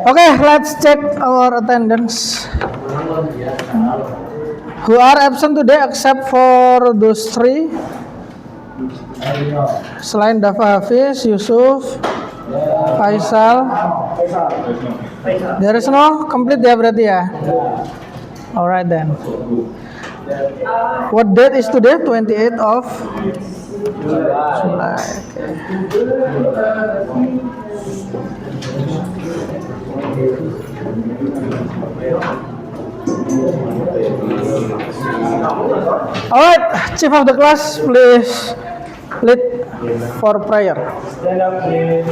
Okay, let's check our attendance. Who are absent today except for those three? Selain Dafa Hafiz, Yusuf, Faisal. There is no complete ya berarti ya? Alright then. What date is today? 28th of July. Alright, Chief of the class, please lead for prayer. Stand up, please.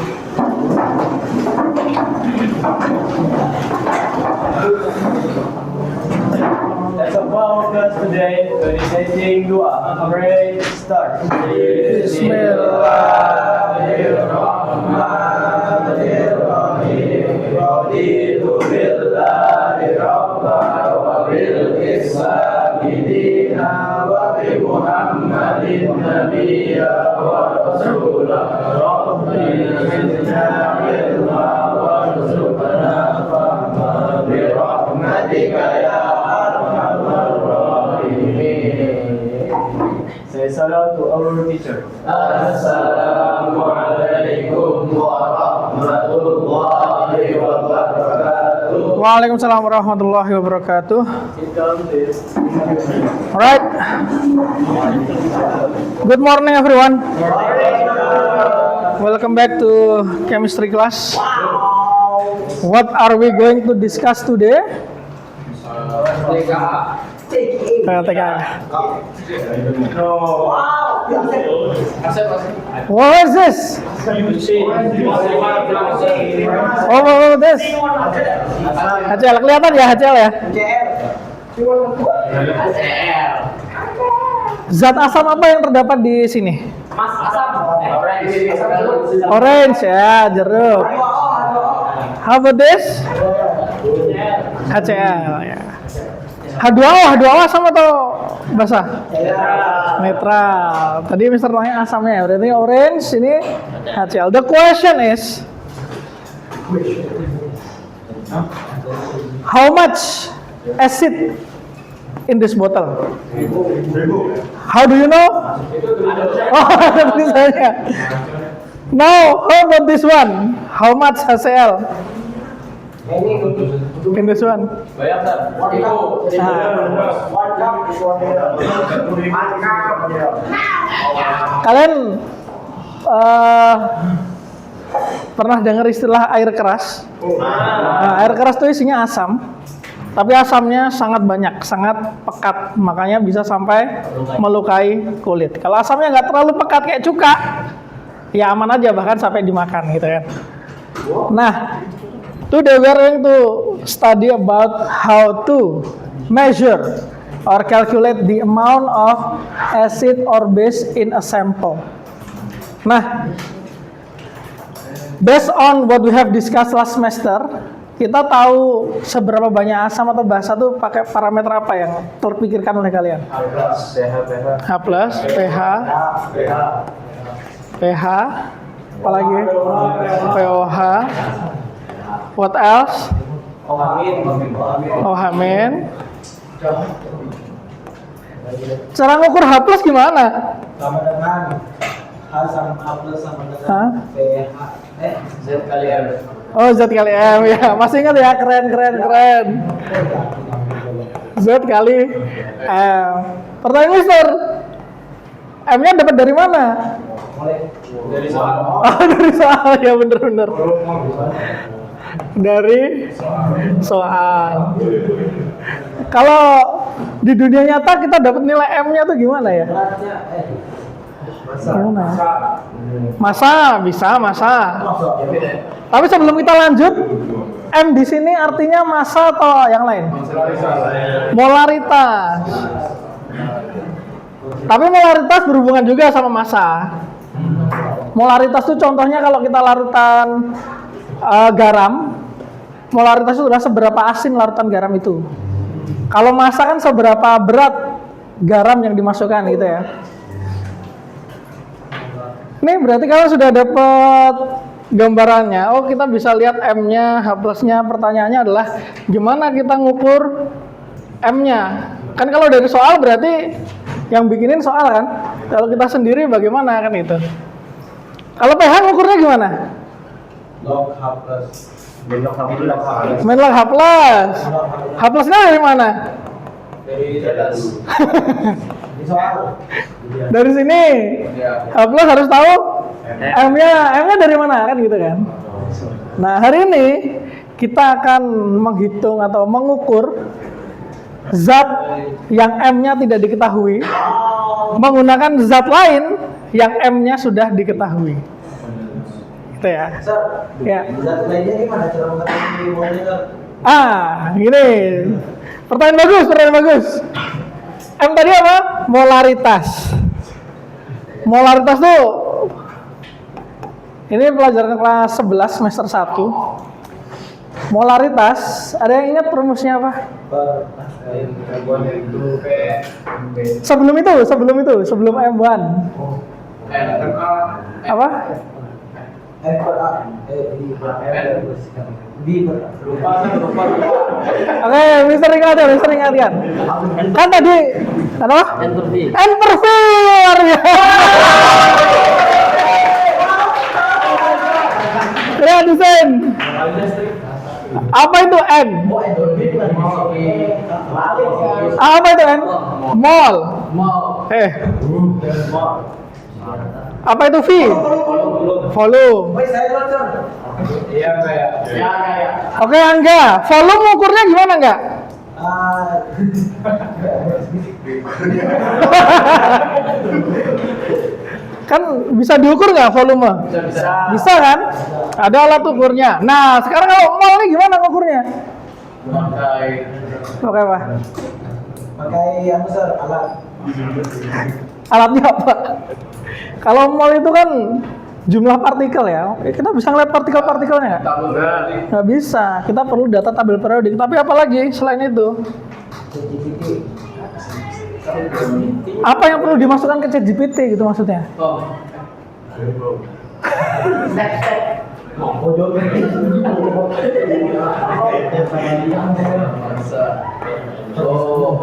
Let's applaud us today for reciting dua. Pray, start. Bismillahirrahmanirrahim. Raditu billahi rabban wa bil islami dinan wa bi Muhammadin nabiyyan wa rasulah. Rabbi zidna ilma warzuqna fahma bi rahmatika ya say salam to our teacher. Assalamualaikum warahmatullahi wabarakatuh. Waalaikumsalam warahmatullahi wabarakatuh. Alright. Good morning everyone. Welcome back to chemistry class. What are we going to discuss today? What is this? Oh, this. HCl kelihatan ya HCl ya? Zat asam apa yang terdapat di sini? Orange ya, jeruk. How about this? HCl ya. H2O asam atau basah? Netral. Tadi Mister tanya asamnya, berarti orange, ini HCl. The question is, how much acid in this bottle? How do you know? Oh, ada tulisannya. Now, how about this one? How much HCl? In this one. Kalian pernah dengar istilah air keras? Nah, air keras itu isinya asam, tapi asamnya sangat banyak, sangat pekat, makanya bisa sampai melukai kulit. Kalau asamnya nggak terlalu pekat kayak cuka, ya aman aja, bahkan sampai dimakan gitu kan. Nah, today we are going to study about how to measure or calculate the amount of acid or base in a sample. Nah, based on what we have discussed last semester, kita tahu seberapa banyak asam atau basa tuh pakai parameter apa yang terpikirkan oleh kalian? H+, pH, pH, apalagi pOH. What else? OH-. Cara ngukur H+ gimana? Sama dengan H sama H+ sama dengan pH Z kali M. Oh, Z kali M ya. Masih ingat ya? Keren. Z kali M. Pertanyaan Mister, M-nya dapat dari mana? Dari soal. Oh, dari soal ya, bener. Dari soal. Kalau di dunia nyata kita dapat nilai M-nya tuh gimana ya? Masa bisa. Tapi sebelum kita lanjut, M di sini artinya massa atau yang lain? Molaritas. Tapi molaritas berhubungan juga sama massa. Molaritas itu contohnya kalau kita larutan garam, molaritas itu adalah seberapa asin larutan garam itu. Kalau masak kan seberapa berat garam yang dimasukkan gitu ya. Nih berarti kalau sudah dapat gambarannya, oh kita bisa lihat M-nya, H plusnya. Pertanyaannya adalah gimana kita ngukur M-nya? Kan kalau dari soal berarti yang bikinin soal kan? Kalau kita sendiri bagaimana kan itu? Kalau pH ngukurnya gimana? Log H plus. Log H plus. Main log H plus. H plusnya dari mana? Dari di soal. Dari sini. H plus harus tahu M-nya dari mana kan gitu kan? Nah hari ini kita akan menghitung atau mengukur zat yang M-nya tidak diketahui menggunakan zat lain yang M-nya sudah diketahui. Gitu ya. Sir, Ya. zat lainnya gimana cara mengetahui moleknya? Gini. Pertanyaan bagus. M tadi apa? Molaritas. Molaritas tuh ini pelajaran kelas 11 semester 1. Molaritas, ada yang ingat rumusnya apa? Sebelum M1. Apa? F per A, B per A. Oke, Mister ingatkan. Kan tadi apa? N per V. Ya, desain. Apa itu N? Apa itu N? Mol. Apa itu V? Volume. Woi, saya dulu, Sir. Iya, kayak. Oke, Angga. Volume ukurnya gimana, Angga? Kan bisa diukur nggak volume? Bisa kan? Ada alat ukurnya. Nah, sekarang kalau mol ini gimana ukurnya? Oke, Pak. Pakai yang besar alat. Alatnya apa? Kalau mol itu kan jumlah partikel ya. Oke, kita bisa ngeliat partikel-partikelnya nggak? Nggak bisa. Kita perlu data tabel periodik. Tapi apa lagi selain itu? Apa yang perlu dimasukkan ke ChatGPT gitu maksudnya?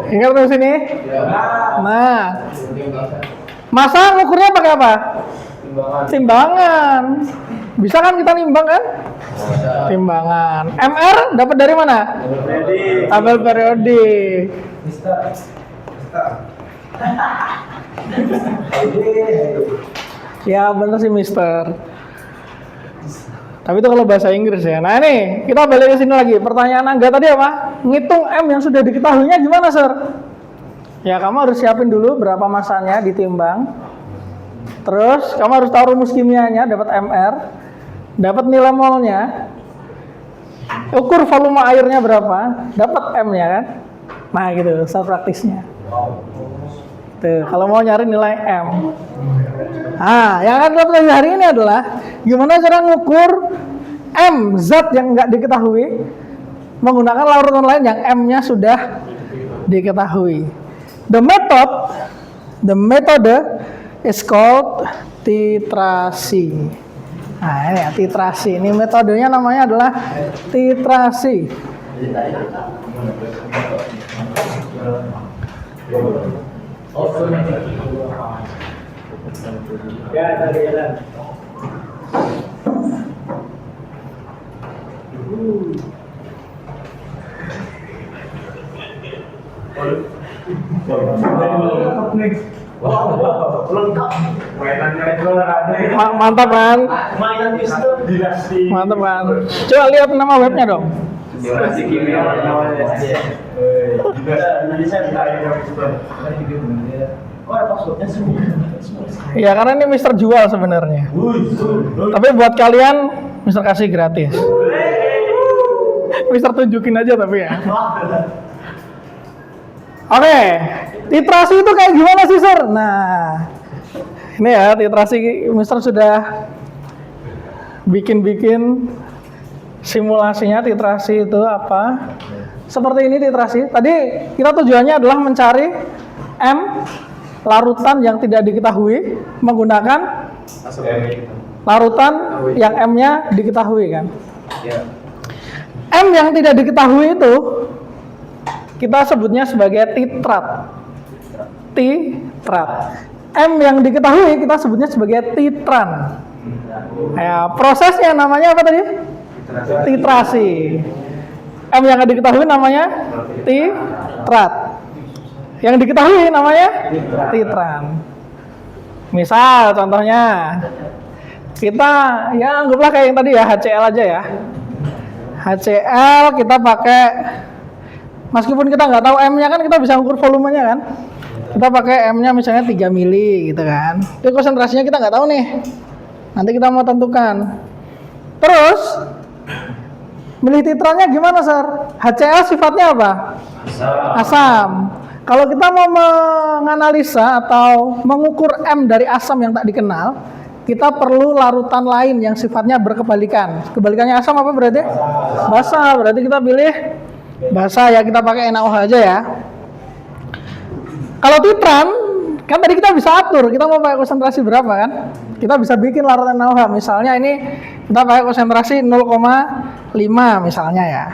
Ingat terus ini? Nah, masa ngukurnya pakai apa? Timbangan. Bisa kan kita nimbang kan? Timbangan. MR dapat dari mana? Tabel periodik. Ya bener sih Mister. Tapi itu kalau bahasa Inggris ya. Nah ini kita balik ke sini lagi. Pertanyaan Angga tadi apa? Ngitung M yang sudah diketahuinya gimana, Sir? Ya kamu harus siapin dulu berapa masanya ditimbang. Terus kamu harus tahu rumus kimianya, dapat MR, dapat nilai molnya. Ukur volume airnya berapa, dapat M-nya kan? Nah gitu, start praktisnya. Tuh, kalau mau nyari nilai M. Nah, yang akan kita pelajari hari ini adalah gimana cara ngukur M zat yang nggak diketahui menggunakan larutan lain yang M-nya sudah diketahui. The method is called titrasi. Nah, ini ya titrasi. Ini metodenya namanya adalah titrasi. Ya, dari jalan. Mantap kan? Mainan Mister dinasti. Mantap kan? Coba lihat nama webnya dong. Dinasti kimia Indonesia. Oh, passwordnya semua. Ya karena ini Mister jual sebenarnya. Tapi buat kalian Mister kasih gratis. Mister tunjukin aja tapi ya. Oke, titrasi itu kayak gimana sih, Sir? Nah, ini ya titrasi Mister sudah bikin simulasinya titrasi itu apa. seperti ini titrasi. Tadi kita tujuannya adalah mencari M larutan yang tidak diketahui menggunakan larutan yang M-nya diketahui kan. M yang tidak diketahui itu kita sebutnya sebagai titrat. Titrat. M yang diketahui kita sebutnya sebagai titran. Ya, prosesnya namanya apa tadi? Titrasi. M yang diketahui namanya titrat. Yang diketahui namanya titran. Misal contohnya kita ya anggaplah kayak yang tadi ya, HCl aja ya. HCl kita pakai, meskipun kita nggak tahu M-nya kan kita bisa ukur volumenya kan. Kita pakai M-nya misalnya 3 mili gitu kan. Itu konsentrasinya kita nggak tahu nih. Nanti kita mau tentukan. Terus milih titrannya gimana, Sir? HCl sifatnya apa? Asam. Kalau kita mau menganalisa atau mengukur M dari asam yang tak dikenal, kita perlu larutan lain yang sifatnya berkebalikan. Kebalikannya asam apa berarti? Basa. Berarti kita pilih basa ya, kita pakai NaOH aja ya. Kalau titran, kan tadi kita bisa atur, kita mau pakai konsentrasi berapa kan? Kita bisa bikin larutan NaOH. Misalnya ini kita pakai konsentrasi 0,5 misalnya ya.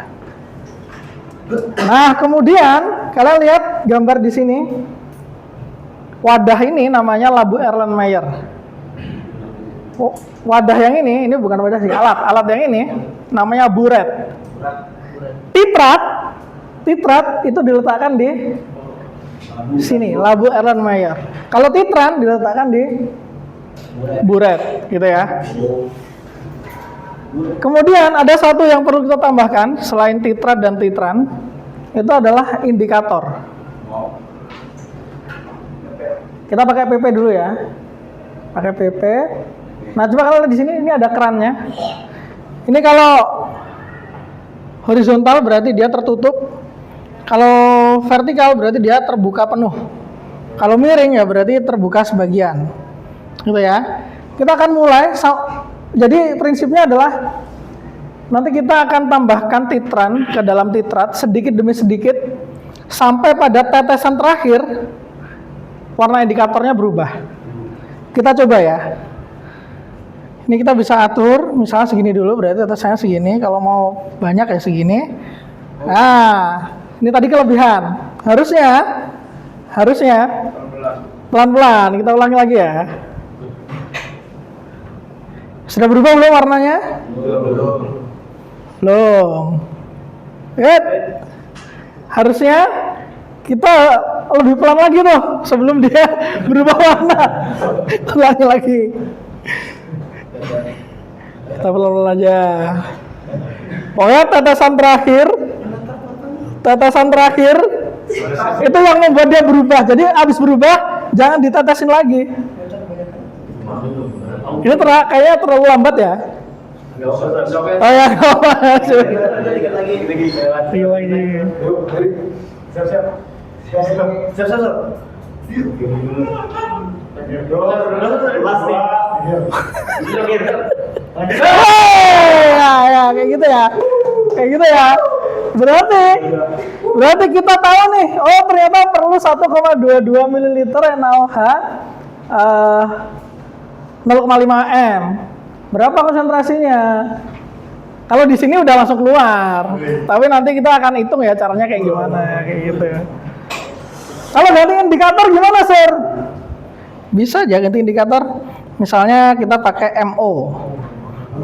Nah, kemudian kalian lihat gambar di sini. Wadah ini namanya labu Erlenmeyer. Wadah yang ini bukan wadah sih, alat yang ini namanya buret. Titrat itu diletakkan di sini, labu Erlenmeyer. Kalau titran diletakkan di buret, gitu ya. Kemudian ada satu yang perlu kita tambahkan selain titrat dan titran, itu adalah indikator. Kita pakai PP dulu ya, pakai PP. Nah, coba kalau di sini ini ada kerannya. Ini kalau horizontal berarti dia tertutup. Kalau vertikal berarti dia terbuka penuh. Kalau miring ya berarti terbuka sebagian. Gitu ya. Kita akan mulai. Jadi prinsipnya adalah nanti kita akan tambahkan titran ke dalam titrat sedikit demi sedikit sampai pada tetesan terakhir warna indikatornya berubah. Kita coba ya. Ini kita bisa atur, misalnya segini dulu berarti tetesannya segini. Kalau mau banyak ya segini. Nah, ini tadi kelebihan. Harusnya pelan-pelan. Kita ulangi lagi ya. Sudah berubah belum warnanya? Belum. Lihat. Harusnya kita lebih pelan lagi tuh sebelum dia berubah warna. Ulangi lagi. Kita pelan-pelan aja. Pokoknya tetesan terakhir itu yang membuat dia berubah. Jadi habis berubah jangan ditetesin lagi. Ini kayaknya terlalu lambat ya. Oh ya, dikit lagi. Siap. Ya, kayak gitu ya. Berarti kita tahu nih, oh ternyata perlu 1,22 ml NaOH 0,5 M. Berapa konsentrasinya? Kalau di sini udah langsung keluar. Tapi nanti kita akan hitung ya caranya kayak gimana, kayak gitu. Kalau ganti indikator gimana, Sir? Bisa aja ganti indikator. Misalnya kita pakai MO.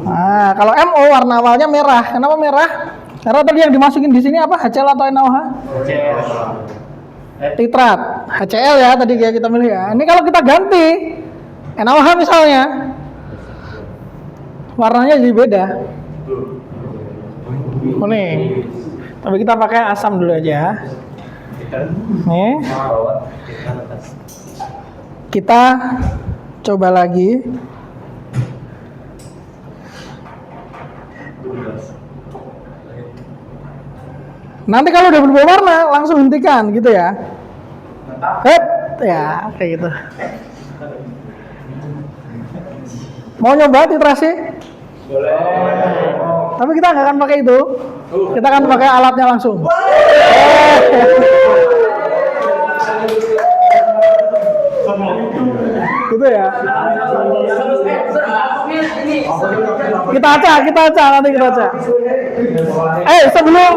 Nah, kalau MO warna awalnya merah. Kenapa merah? Karena tadi yang dimasukin di sini apa? HCl atau NaOH? Titrat. HCl ya tadi kita milih ya. Ini kalau kita ganti NaOH misalnya, warnanya jadi beda. Kuning. Tapi kita pakai asam dulu aja. Nih. Kita coba lagi. Nanti kalau udah berubah warna langsung hentikan gitu ya. Ya kayak gitu. Mau nyoba titrasi? Boleh. Tapi kita nggak akan pakai itu. Kita akan pakai alatnya langsung. Gitu ya. Kita acak nanti kita acak. Sebelum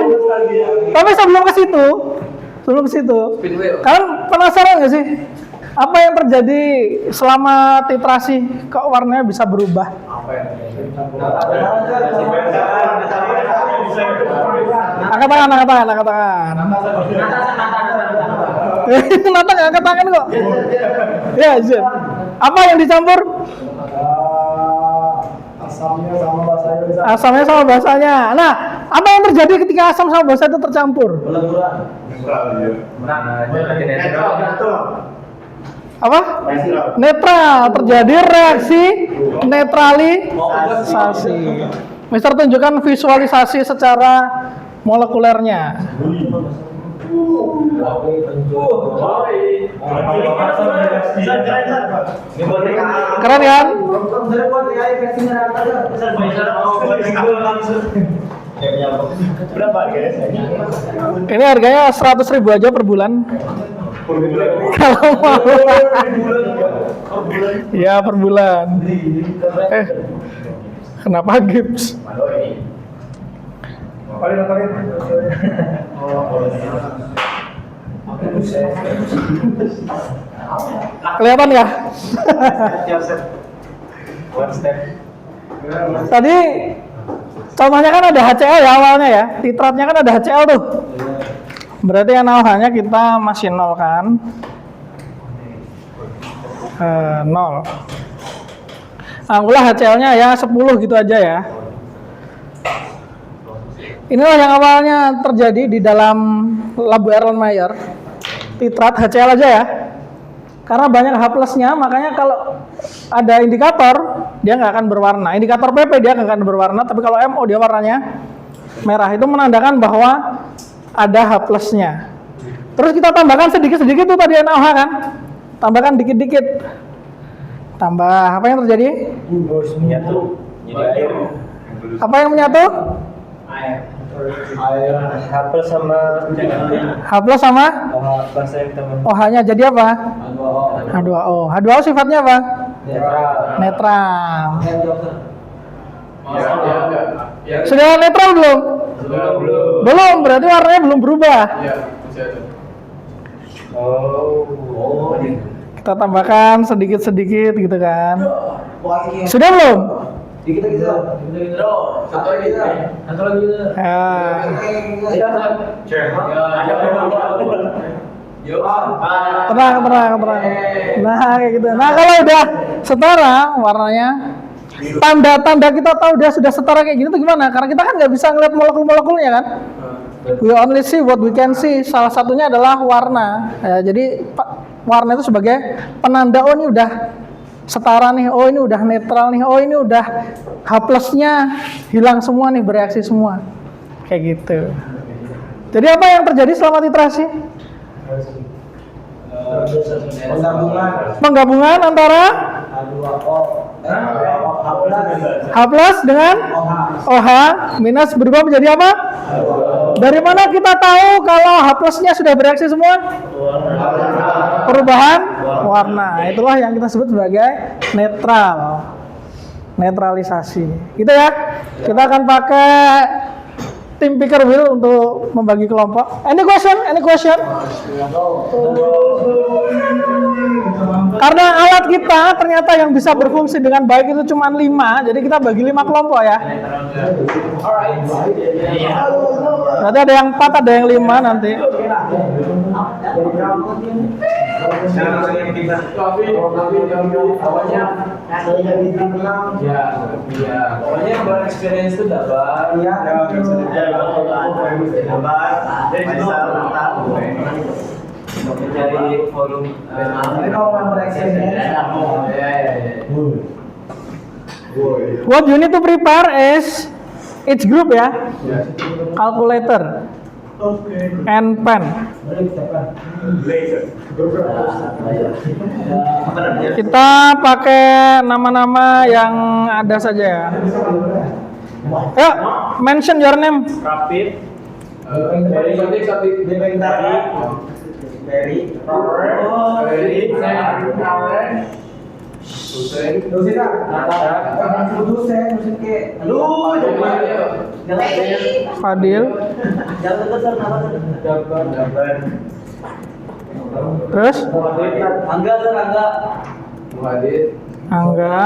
ke situ, kalian penasaran nggak sih apa yang terjadi selama titrasi kok warnanya bisa berubah? Angkat tangan. Nata nggak angkat tangan kok. Ya, Zin. Apa yang dicampur? Asamnya sama basahnya. Nah, apa yang terjadi ketika asam sama basah itu tercampur? Apa? Netral. Terjadi reaksi netralisasi. Mister tunjukkan visualisasi secara molekulernya. Keren kan? Ini harganya 100.000 aja per bulan. Kalau mau. Ya per bulan. Kenapa gips? Kelihatan ya? Tadi contohnya kan ada HCl ya awalnya ya. Titratnya kan ada HCl tuh. Berarti NaOH-nya kita masih 0 kan? 0. Anggaplah HCl-nya ya 10 gitu aja ya. Inilah yang awalnya terjadi di dalam labu Erlenmeyer. Titrat HCl aja ya. Karena banyak H+-nya, makanya kalau ada indikator, dia nggak akan berwarna. Indikator PP dia nggak akan berwarna, tapi kalau MO dia warnanya merah. Itu menandakan bahwa ada H+-nya. Terus kita tambahkan sedikit-sedikit tuh tadi NaOH kan? Tambahkan dikit-dikit. Tambah, apa yang terjadi? Menyatu. Jadi air. Apa yang menyatu? Air. H+ sama OH-nya jadi apa? H2O. H2O sifatnya apa? Netral. Sudah netral belum? Belum, berarti warnanya belum berubah. Kita tambahkan sedikit-sedikit gitu kan. Sudah belum? Dikit lagi. Satu lagi. Tenang. Nah kayak gitu. Nah kalau udah setara warnanya, tanda-tanda kita tahu dia sudah setara kayak gini tuh gimana? Karena kita kan nggak bisa ngeliat molekul-molekulnya kan. We only see what we can see. Salah satunya adalah warna. Ya, jadi warna itu sebagai penanda, oh ini udah setara nih, oh ini udah netral nih, oh ini udah H+-nya hilang semua nih, bereaksi semua. Kayak gitu. Jadi apa yang terjadi selama titrasi? Penggabungan antara H+ dengan OH minus berubah menjadi apa? Dari mana kita tahu kalau H+-nya sudah bereaksi semua? Perubahan warna. Itulah yang kita sebut sebagai netral. Netralisasi. Gitu ya. Kita akan pakai tim picker wheel untuk membagi kelompok. Any question? Karena alat kita ternyata yang bisa berfungsi dengan baik itu cuma 5, jadi kita bagi 5 kelompok ya. Berarti ada yang 4, ada yang 5 nanti. Pokoknya buat experience itu dapat. Mencari forum. What you need to prepare is each group ya, calculator and pen. Kita pakai nama-nama yang ada saja ya. Ayo, mention your name. Rapid. Fadil. Terus? Angga.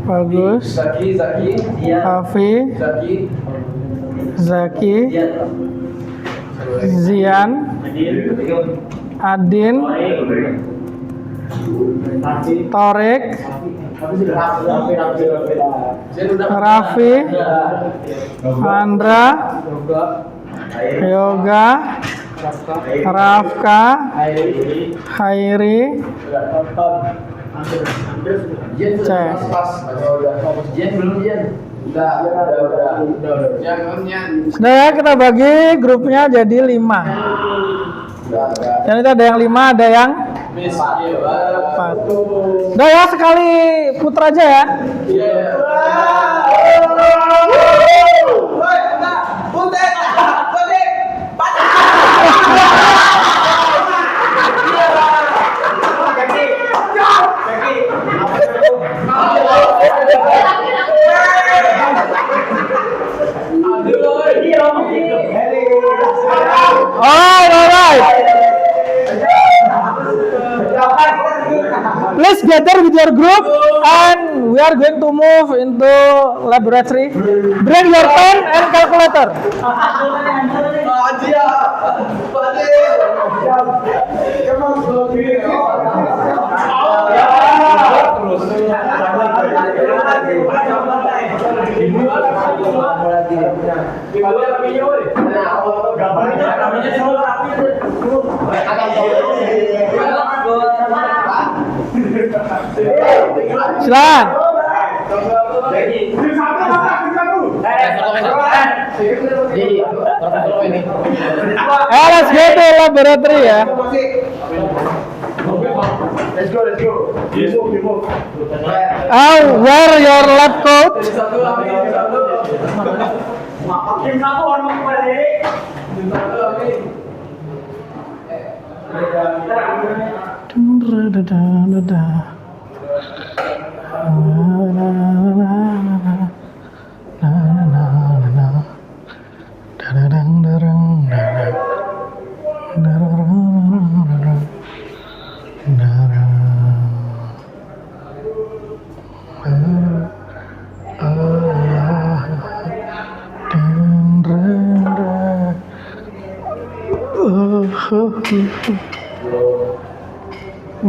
Bagus. Hafi. Zaki. Zian. Adin. Torek. Raffi. Andra. Yoga. Rafka. Hairi. Cek. Sudah ya, kita bagi grupnya jadi 5. Dan itu ada yang 5, ada yang 4. Udah ya, sekali putar aja ya. Alright. Please gather with your group and we are going to move into laboratory. Bring your pen and calculator. Silakan. Let's go to laboratory ya. Let's go. Wear your lab coat.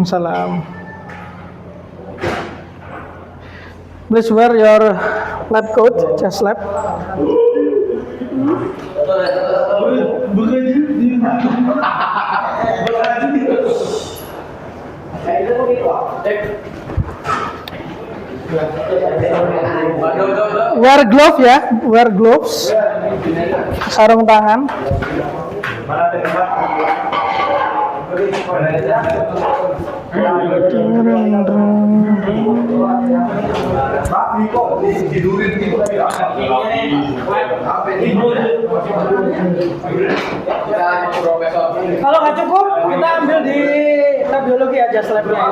Salam. Please wear your lab coat, chest lab. Wear glove ya, wear gloves. Sarung tangan. Kalau nggak cukup, kita ambil di lab biologi aja labnya.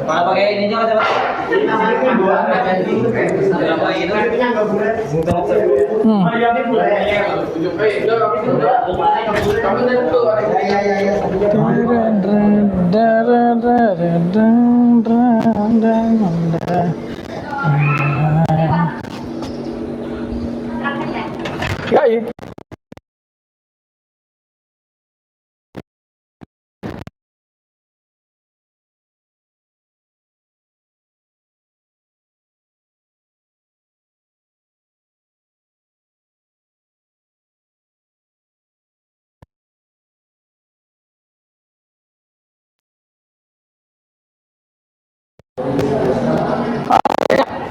Kalau pakai ininya aja Pak. Ya, iya.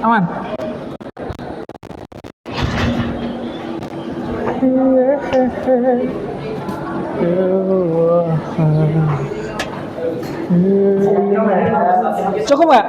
Aman. Cukup nggak?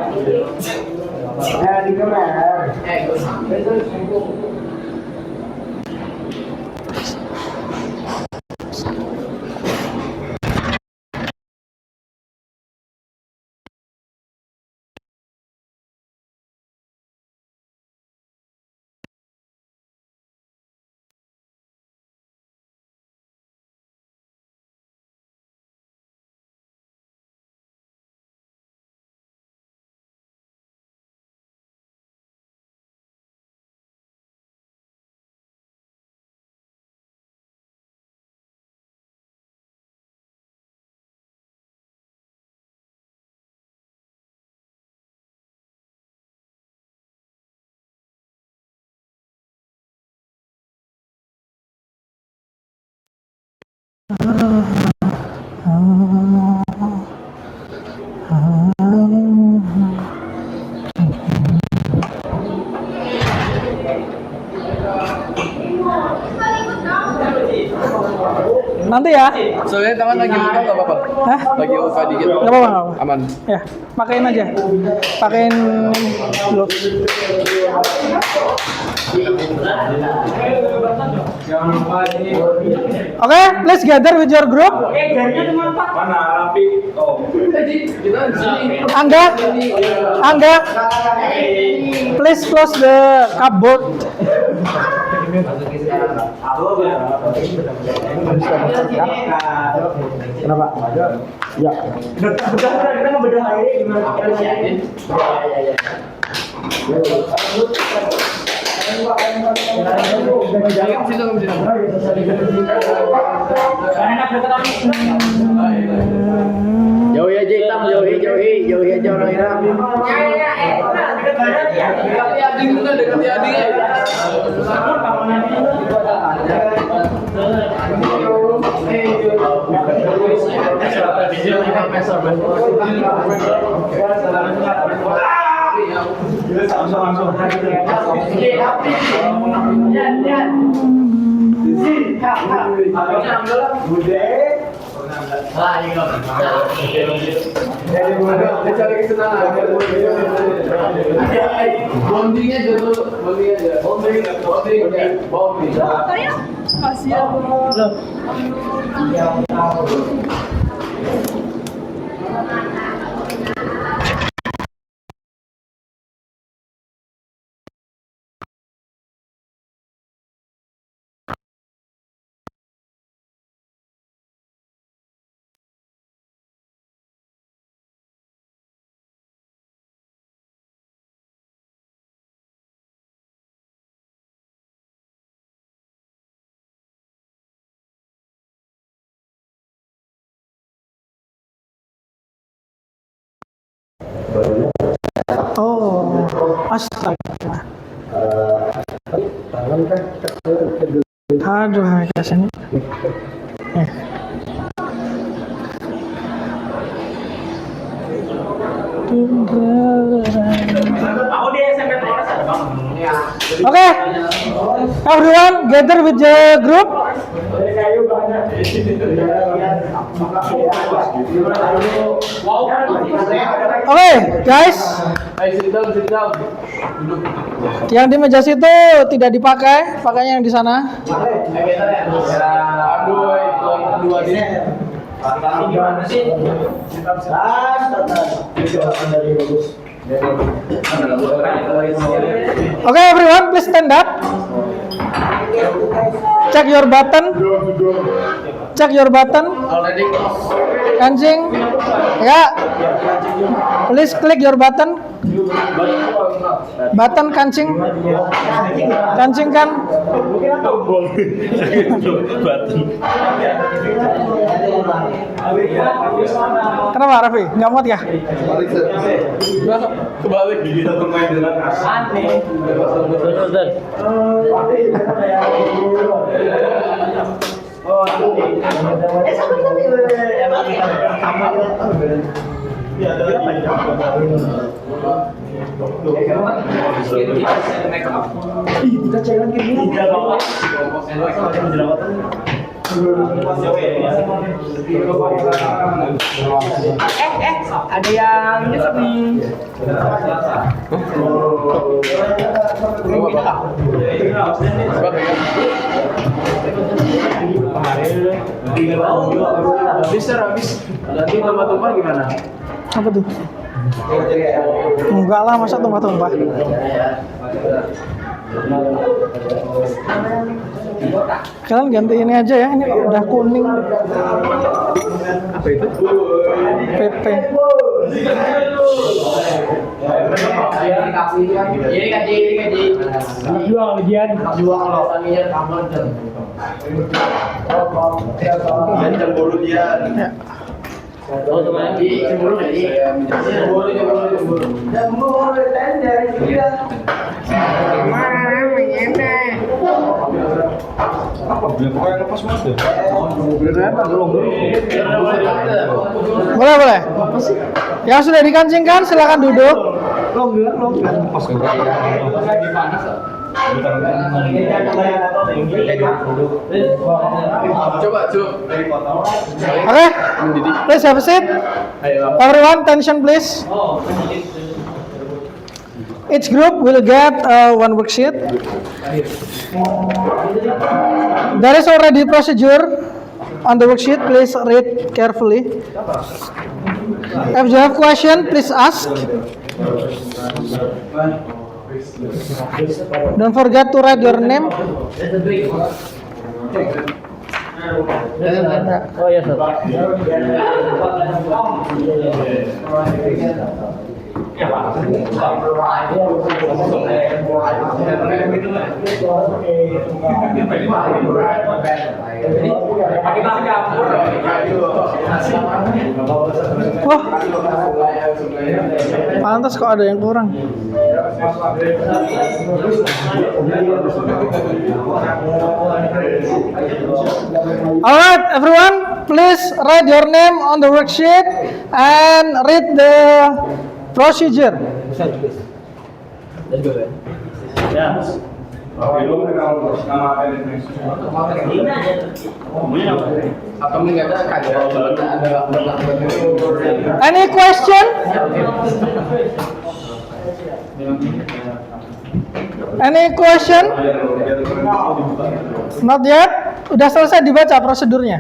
Nanti ya. Soalnya tangan lagi buka nggak apa-apa. Hah? Lagi buka dikit. Nggak apa-apa, nggak apa-apa. Aman. Ya, pakein aja. Pakein ini dulu. Oke, please gather with your group. Angga, please close the cupboard. Kenapa? Ya. Kita ngebedah airnya gimana? Jauhi aja hitam, jauhi aja orang hitam. Dekati ading juga, dekati ading ya. Cari kesenangan. Bondingnya dulu, bonding aja. Bonding. Kasihan. Oh, astaga. Aduh, kasih ini. Okay, everyone gather with the group. Okay, guys. Sit down. Yang di meja situ tidak dipakai, pakainya yang di sana. Dua ini. Gimana sih? Okay, everyone, please stand up. Check your button. Check your button. Already. Kancing. Ya. Please click your button. Button kancing. Kancing kan? Kenapa Raffi? Nggak muat ya? Kebalik. Aneh. Kita cairan gini. Ada yang nyesek nih. Habis. Nanti tumpah-tumpah gimana? Apa tuh? Enggak lah, masa tumpah-tumpah. Kalian ganti ini aja ya, ini udah kuning. Apa itu? PP. Ini kaji. Jual bagian. Jual kalau tadinya kamar dan. Jadi cemburu dia. Ya. Oh, lagi cemburu lagi. Cemburu tender dia. Boleh, boleh. Yang sudah dikancingkan silakan duduk. Coba. Oke, please have a seat. Everyone, attention please. Each group will get one worksheet. There is already procedure on the worksheet. Please read carefully. If you have question, please ask. Don't forget to write your name. Oh ya, Sob. Oh, pantas kok ada yang kurang. Alright, everyone, please write your name on the worksheet and read the procedure. Any question? Any question? Not yet? Udah selesai dibaca prosedurnya?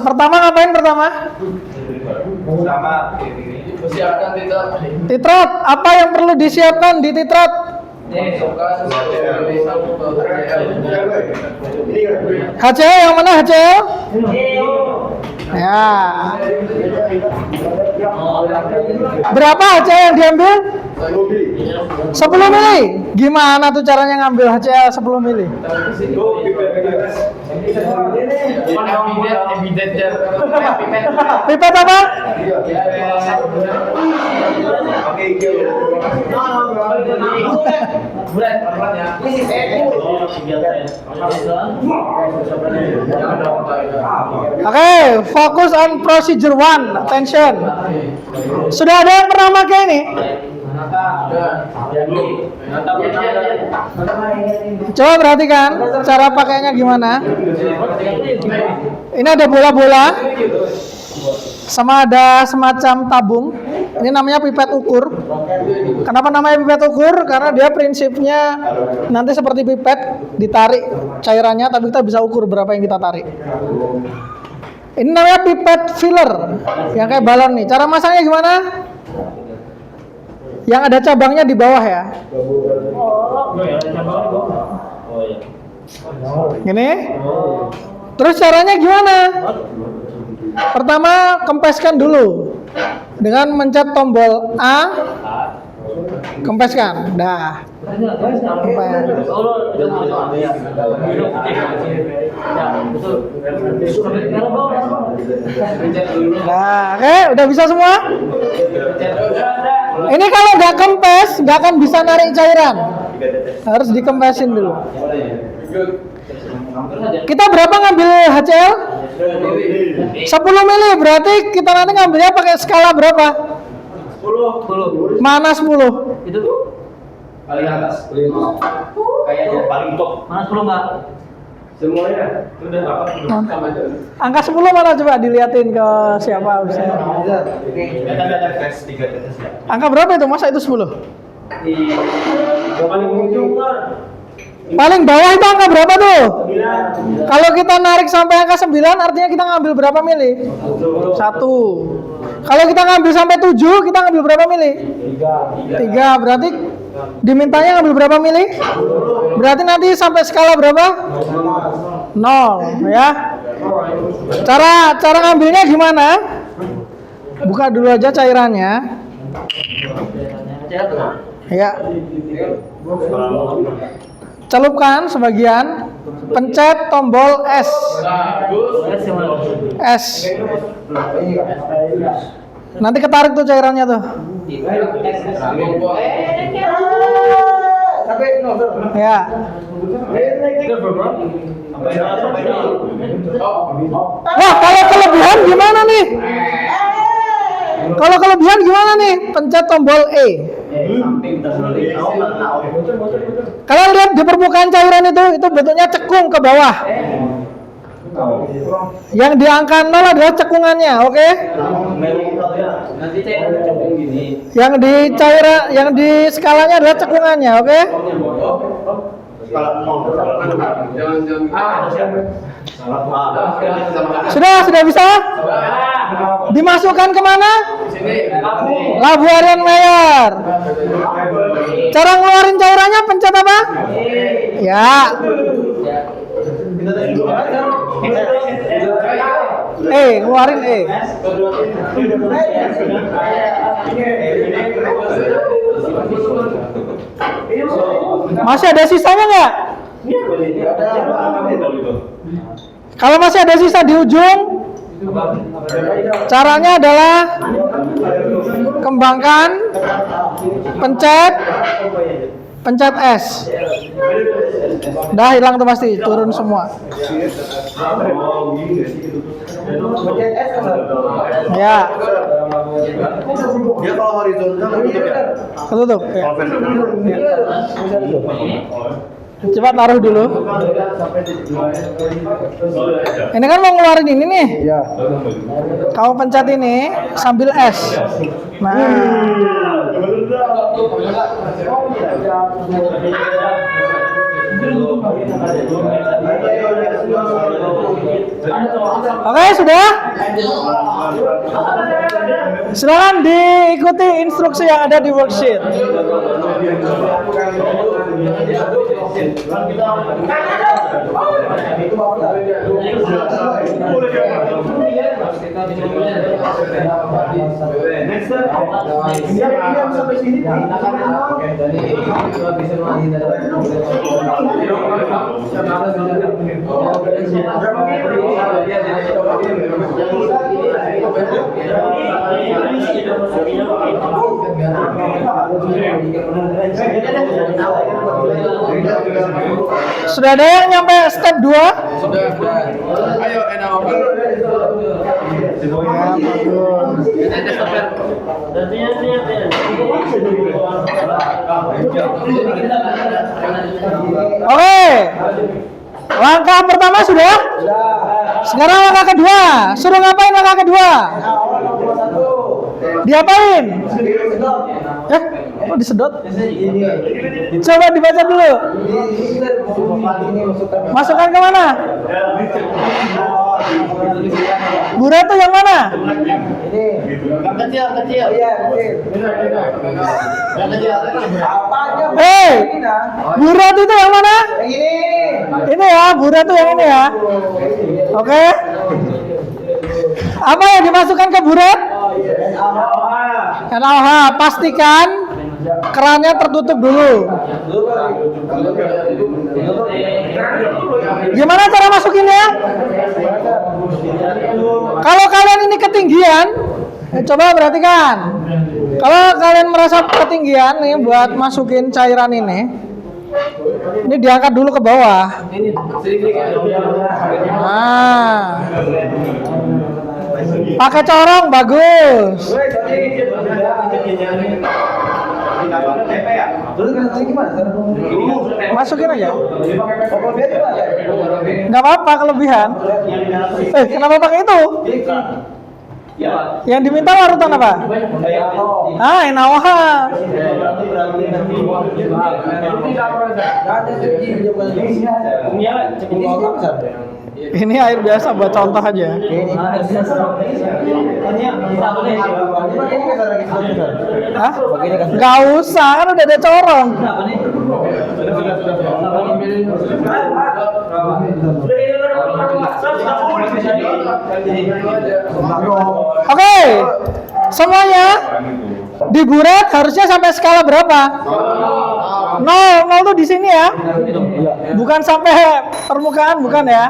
Pertama ngapain pertama? Siapkan titrat. Titrat, apa yang perlu disiapkan di titrat? HCl yang mana HCl? Ya. Berapa HCl yang diambil? 10 mili. Gimana tuh caranya ngambil HCl 10 mili? Pipet apa? Oke, fokus on procedure 1. Attention. Sudah ada yang pernah pakai ini? Coba perhatikan cara pakainya gimana. Ini ada bola-bola, sama ada semacam tabung. Ini namanya pipet ukur. Kenapa namanya pipet ukur? Karena dia prinsipnya nanti seperti pipet, ditarik cairannya, tapi kita bisa ukur berapa yang kita tarik. Ini namanya pipet filler, yang kayak balon nih. Cara masangnya gimana? Yang ada cabangnya di bawah ya. Gini. Terus caranya gimana? Pertama, kempeskan dulu dengan mencet tombol A. Kempeskan. Dah. Kempes. Nah, oke, udah bisa semua? Ini kalau nggak kempes, nggak akan bisa narik cairan. Harus dikempesin dulu. Kita berapa ngambil HCl? 10 mili, berarti kita nanti ngambilnya pakai skala berapa? 10. Mana 10? Itu Paling atas. Kayaknya paling top. mana 10, Mbak? Semuanya udah apa? Angka 10 mana coba diliatin ke siapa bisa. Ada tes 3 tetes ya. Angka berapa itu? Masa itu 10? Paling ujung Paling bawah itu angka berapa tuh? Kalau kita narik sampai angka 9 artinya kita ngambil berapa mili? 1. Kalau kita ngambil sampai 7 kita ngambil berapa mili? 3. Berarti dimintanya ngambil berapa mili? Berarti nanti sampai skala berapa? 0 ya. Cara ngambilnya gimana? Buka dulu aja cairannya. Ya. Celupkan sebagian, pencet tombol S. S. Nanti ketarik tuh cairannya tuh. Ya. Wah, kalau kelebihan gimana nih? Kalau kelebihan gimana nih? Pencet tombol E. Kalian lihat di permukaan cairan itu bentuknya cekung ke bawah. Yang di angka 0 adalah cekungannya, oke? Nanti cairan cekung gini. Yang di skalanya adalah cekungannya, oke? Sudah bisa? Dimasukkan kemana? Labu Aryan Mayer. Cara ngeluarin cairannya pencet apa? Ya. Ngeluarin Masih ada sisanya nggak? Kalau masih ada sisa di ujung, caranya adalah kembangkan, pencet S. Dah hilang tuh pasti, turun semua. Ya. Dia kalau horizontal tutup ya? Ketutup. Ya. Coba taruh dulu. Ini kan mau ngeluarin ini nih. Iya. Kamu pencet ini sambil S. Nah. Oke, sudah? Silakan diikuti instruksi yang ada di worksheet. Sudah ada yang nyampe step 2? Sudah. Ayo enak. Oke. Langkah pertama sudah? Sekarang langkah kedua. Suruh ngapain langkah kedua? Diapain? Oh disedot? Coba dibaca dulu. Masukkan ke mana? Burat tuh yang mana? Kecil. Burat itu yang mana? Ini ya, burat tuh yang ini ya. Oke. Apa yang dimasukkan ke burat? NaOH. Pastikan kerannya tertutup dulu. Gimana cara masukinnya? Kalau kalian ini ketinggian, coba perhatikan. Kalau kalian merasa ketinggian nih buat masukin cairan ini, Ini diangkat dulu ke bawah. Nah, pakai corong bagus. Terus kan gimana? Masukin aja. Nggak apa-apa kelebihan. Kenapa pakai itu? Yang diminta larutan apa? Enoha. Ini air biasa buat contoh aja. Hah? Nggak usah, kan udah ada corong. Oke, semuanya diburet harusnya sampai skala berapa? 0 tuh di sini ya, bukan sampai permukaan, bukan ya.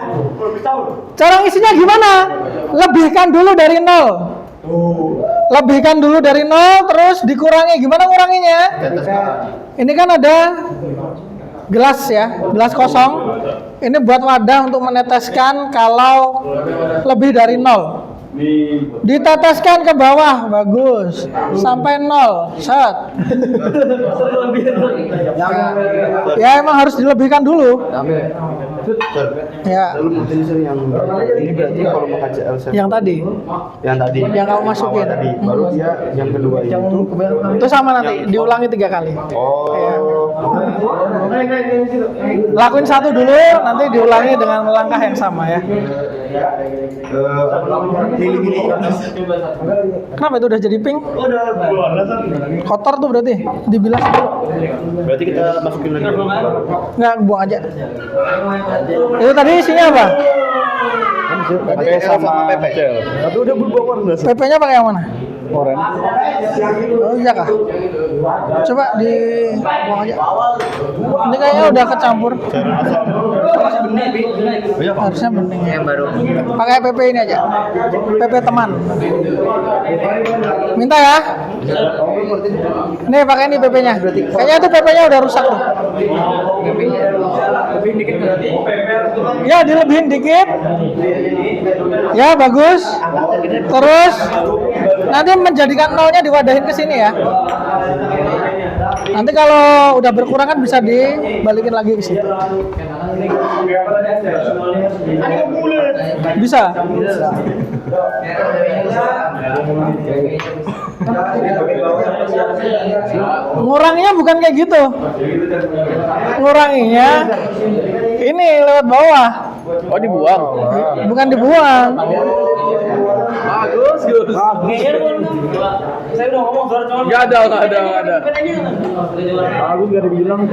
Cara ngisinya gimana? Lebihkan dulu dari 0. Lebihkan dulu dari 0, terus dikurangi. Gimana nguranginya? Ini kan ada gelas ya, gelas kosong. Ini buat wadah untuk meneteskan kalau lebih dari 0. Diteteskan ke bawah, bagus. Sampai 0, set. Ya emang harus dilebihkan dulu. Ya. Ini berarti kalau mau KCL Yang tadi. Yang kamu masukin. tadi, baru dia yang kedua Itu sama nanti, diulangi 3 kali. Oh. Lakuin satu dulu, nanti diulangi dengan langkah yang sama ya. Kenapa itu udah jadi pink? Kotor tuh berarti, dibilas dulu. Berarti kita masukin lagi. Nggak, buang aja. Itu tadi isinya apa? Pakai sama pepe. Tapi udah berubah warna. PP-nya pakai yang mana? Oranye. Oh iya kah? Coba di buang aja. Ini kayaknya udah kecampur. Harusnya bening ya. Pakai PP ini aja. PP teman. Minta ya. Nih pakai ini PP-nya. Kayaknya itu PP-nya udah rusak tuh. Ya dilebihin dikit. Ya bagus. Terus nanti menjadikan 0-nya diwadahin ke sini ya. Nanti kalau udah berkurang kan bisa dibalikin lagi ke situ. Bisa. Nguranginya bukan kayak gitu. Nguranginya ini lewat bawah. Oh, dibuang. Bukan dibuang. Bagus. Saya udah ngomong suara cowok. Enggak ada. Aku nggak ada bilang.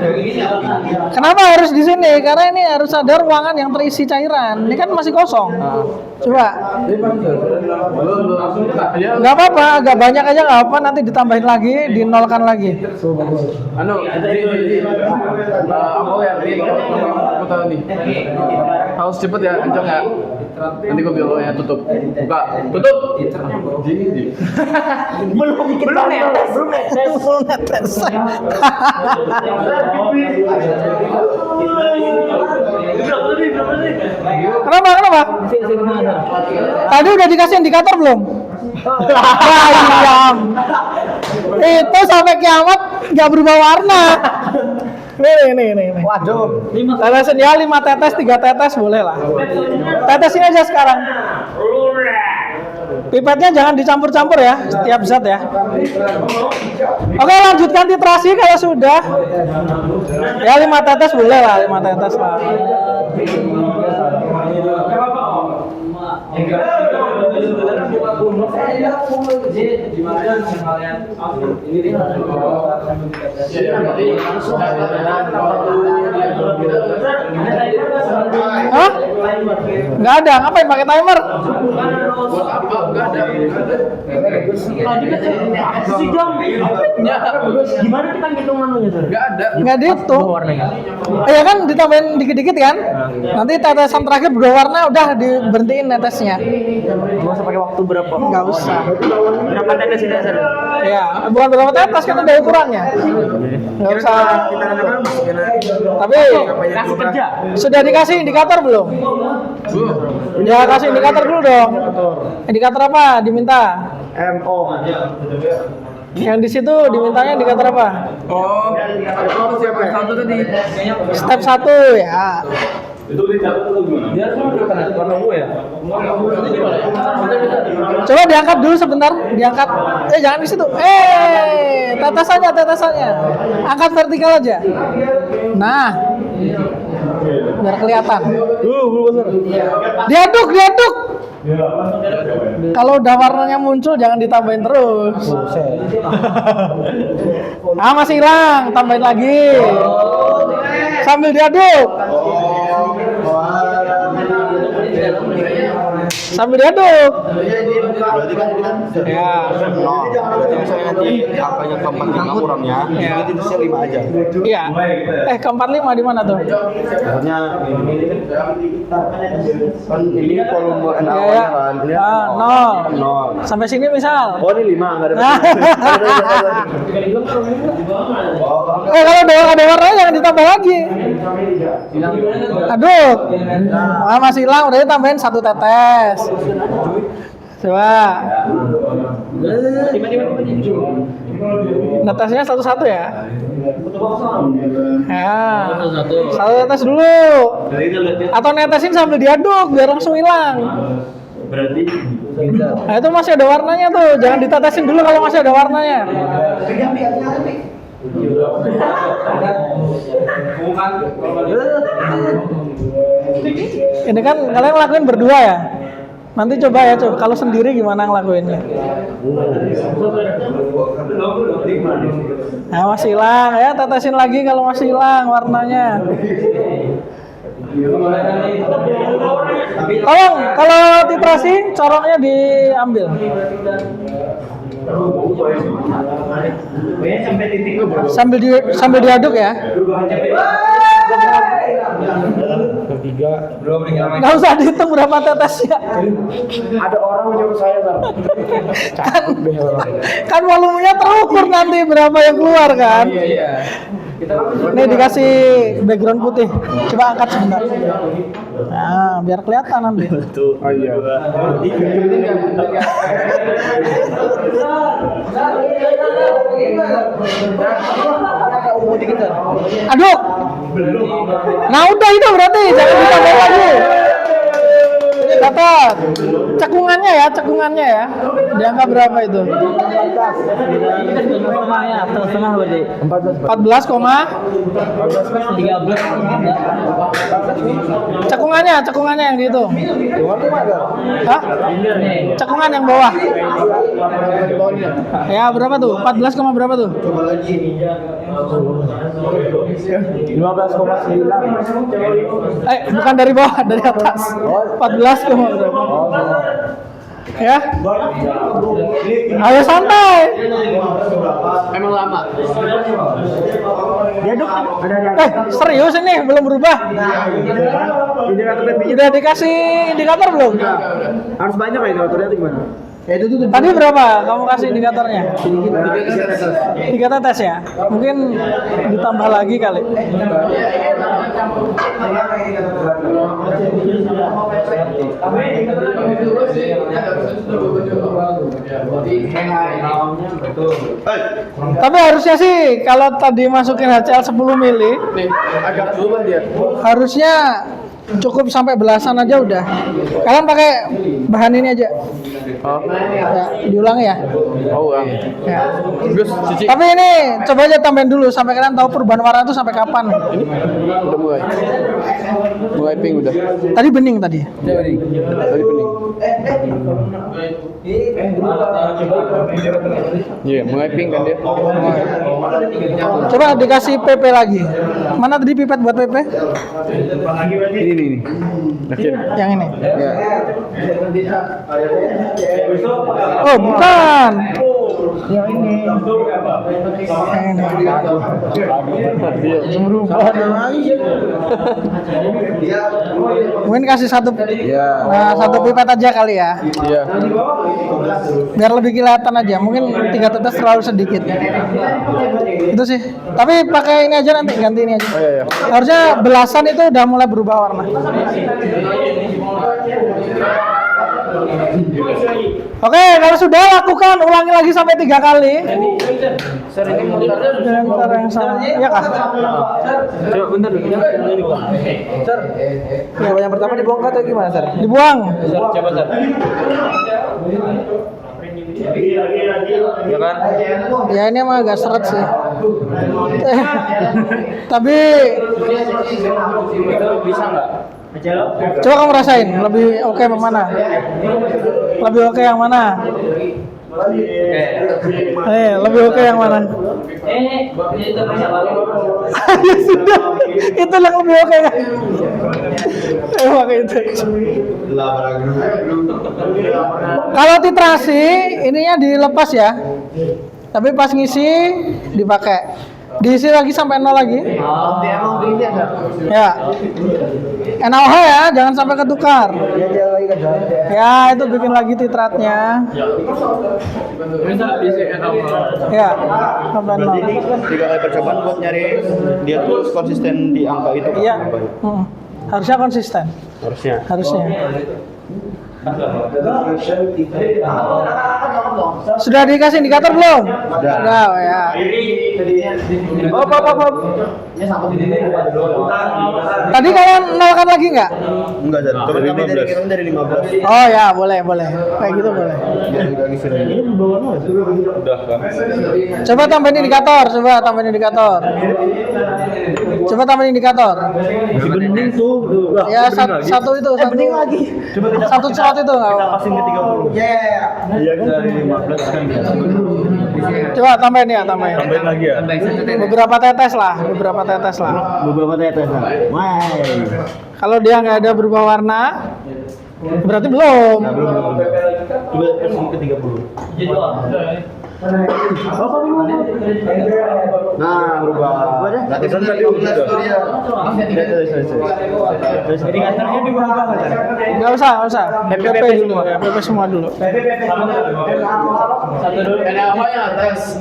Kenapa harus di sini? Karena ini harus ada ruangan yang terisi cairan. Ini kan masih kosong. Coba. Nggak apa-apa, agak banyak aja nggak apa. Nanti ditambahin lagi, dinolkan lagi. Aku ya, ini aku tahu nih. Harus cepet ya, kencang ya. Nanti gue bilang ya tutup. Buka, tutup. Belum netes. Kenapa? Tadi udah dikasih indikator belum? Bayam. Itu sampai kiamat nggak berubah warna. Nih. Waduh. Tetesin ya 5 tetes, 3 tetes boleh lah. Tetesin aja sekarang. Pipetnya jangan dicampur-campur ya, setiap zat ya. Oke, lanjutkan titrasi kalau sudah. Ya 5 tetes boleh lah, 5 tetes lah. Hah? Nggak ada, ngapain pakai timer? Gimana kita ngitung anunya tuh? Nggak dihitung. Ya kan ditambahin dikit-dikit kan? Nanti tetesan terakhir berubah warna udah diberhentiin netesnya. Nggak usah pakai waktu berapa? Nggak usah. Berapa tetes ini? Ya, bukan berapa tetes kan ada ukurannya. Nggak usah. Tapi Kasih kerja. sudah dikasih indikator belum? Ya kasih indikator dulu dong. Indikator apa? Diminta. MO. Yang di situ dimintanya indikator apa? Oh, siapa yang satu tadi? Step 1 ya. Dia tuh karena gue ya. Coba diangkat dulu sebentar, diangkat. Jangan di situ. Tetesannya. Angkat vertikal aja. Nah, biar kelihatan. Diaduk. Kalau udah warnanya muncul jangan ditambahin terus. Masih hilang, tambahin lagi. Sambil diaduk. Sambil diaduk. Berarti kan Ya. berarti misalnya nanti angkanya keempat lima kurangnya, berarti bisa 5 aja. Iya. Keempat 5 di mana tuh? Maksudnya kan ini volume N Ya, awalnya ya. kan, ini 0. 0. Sampai sini misal. Oh ini 5 nggak ada. Kalau ada warnanya jangan ditambah lagi. Aduk. Masih hilang, udah tambahin 1 tetes. Coba. Netesnya satu-satu ya. Ya. 1 tetes dulu. Atau netesin sambil diaduk biar langsung hilang. Nah itu masih ada warnanya tuh, jangan ditetesin dulu kalau masih ada warnanya. Ini kan kalian lakuin berdua ya. Nanti coba kalau sendiri gimana ngelakuinnya. Nah masih hilang ya, tetesin lagi kalau masih hilang warnanya. Tolong kalau titrasi corongnya diambil. Sambil diaduk ya. Nggak usah dihitung berapa tetesnya. Ada orang menyuruh saya Kan volumenya terukur nanti berapa yang keluar kan. Iya. Ini dikasih background putih. Coba angkat sebentar. Nah, biar kelihatan nanti. Oh iya. Aduk. Nah udah itu berarti jangan ditambah lagi. Catat. Cekungannya ya. Di angka berapa itu? Setengah berarti. 14, 13. cekungannya yang gitu. Hah? Cekungan yang bawah. Ya berapa tuh? 14, berapa tuh? 15,9. Bukan dari bawah, dari atas. 14, berapa? Ya. Ayo santai. Emang lama. Serius ini belum berubah. Udah dikasih indikator belum? Harus banyak ya indikatornya atau gimana? Tadi berapa kamu kasih indikatornya? 3 tetes ya? Mungkin ditambah lagi kali. Tapi harusnya sih kalau tadi masukin HCl 10 mili, Nih, agak berubah dia. harusnya cukup sampai belasan aja udah. Kalian pakai bahan ini aja. Oh, Ya, diulang ya. oh, Ya. Gus, cuci. Tapi ini coba aja tambahin dulu sampai kalian tahu perubahan warna itu sampai kapan. Udah mulai pink udah. Tadi bening tadi. Tadi bening. Iya, mulai pink kan dia. Coba dikasih PP lagi. Mana tadi pipet buat PP? Ini nih. Yakin? Yang ini. Ya. Oh, bukan. Yang ini. Mungkin kasih satu, satu pipet aja kali ya. Iya. Biar lebih kelihatan aja. Mungkin 3 tetes terlalu sedikit. Itu sih. Tapi pakai ini aja nanti, ganti ini aja. Oh iya. Harusnya belasan itu udah mulai berubah warna. Oke, kalau sudah lakukan ulangi lagi sampai 3 kali. Dengan cara yang sama. Iya kah? Coba bentar dulu. Sir, yang pertama dibuang atau gimana, Sir? Dibuang. Coba Sir. Ya kan? Ya ini emang agak seret sih. Tapi Itu bisa nggak? coba kamu rasain lebih oke yang mana? Lebih oke yang mana? Lebih oke yang mana? Ya sudah, itu yang lebih oke kan? Pakai itu. Kalau titrasi, ininya dilepas ya. Tapi pas ngisi dipakai. Diisi lagi sampai 0 lagi. Ya. NaOH ya, jangan sampai ketukar. Ya, itu bikin lagi titratnya. Ya, sampai 0. 3 kali percobaan buat nyari dia tuh konsisten di angka itu. Iya. Harusnya konsisten. Harusnya. Sudah dikasih indikator belum? Sudah, ya. Tadi kalian nolkan lagi nggak? Enggak, turun kami dari 15. Oh ya, boleh. Kayak gitu boleh. Udah kan. Coba tambahin indikator. Coba tambahin indikator. Masih bening tuh. Ya, satu itu, satu. Bening lagi. Satu slot itu nggak apa-apa. Pasin ke 30. Iya kan dari 15 kan. Coba tambahin ya, tambahin. Tambahin lagi ya. Beberapa tetes lah. Beberapa tetes. Wah. Kalau dia nggak ada berubah warna, berarti belum. Coba pasin ke 30. Nah, berubah. Berarti kan tadi udah. Jadi kantornya diubah kan? Nggak usah. PP dulu, PP semua dulu. Satu dulu. Ada apa ya tes?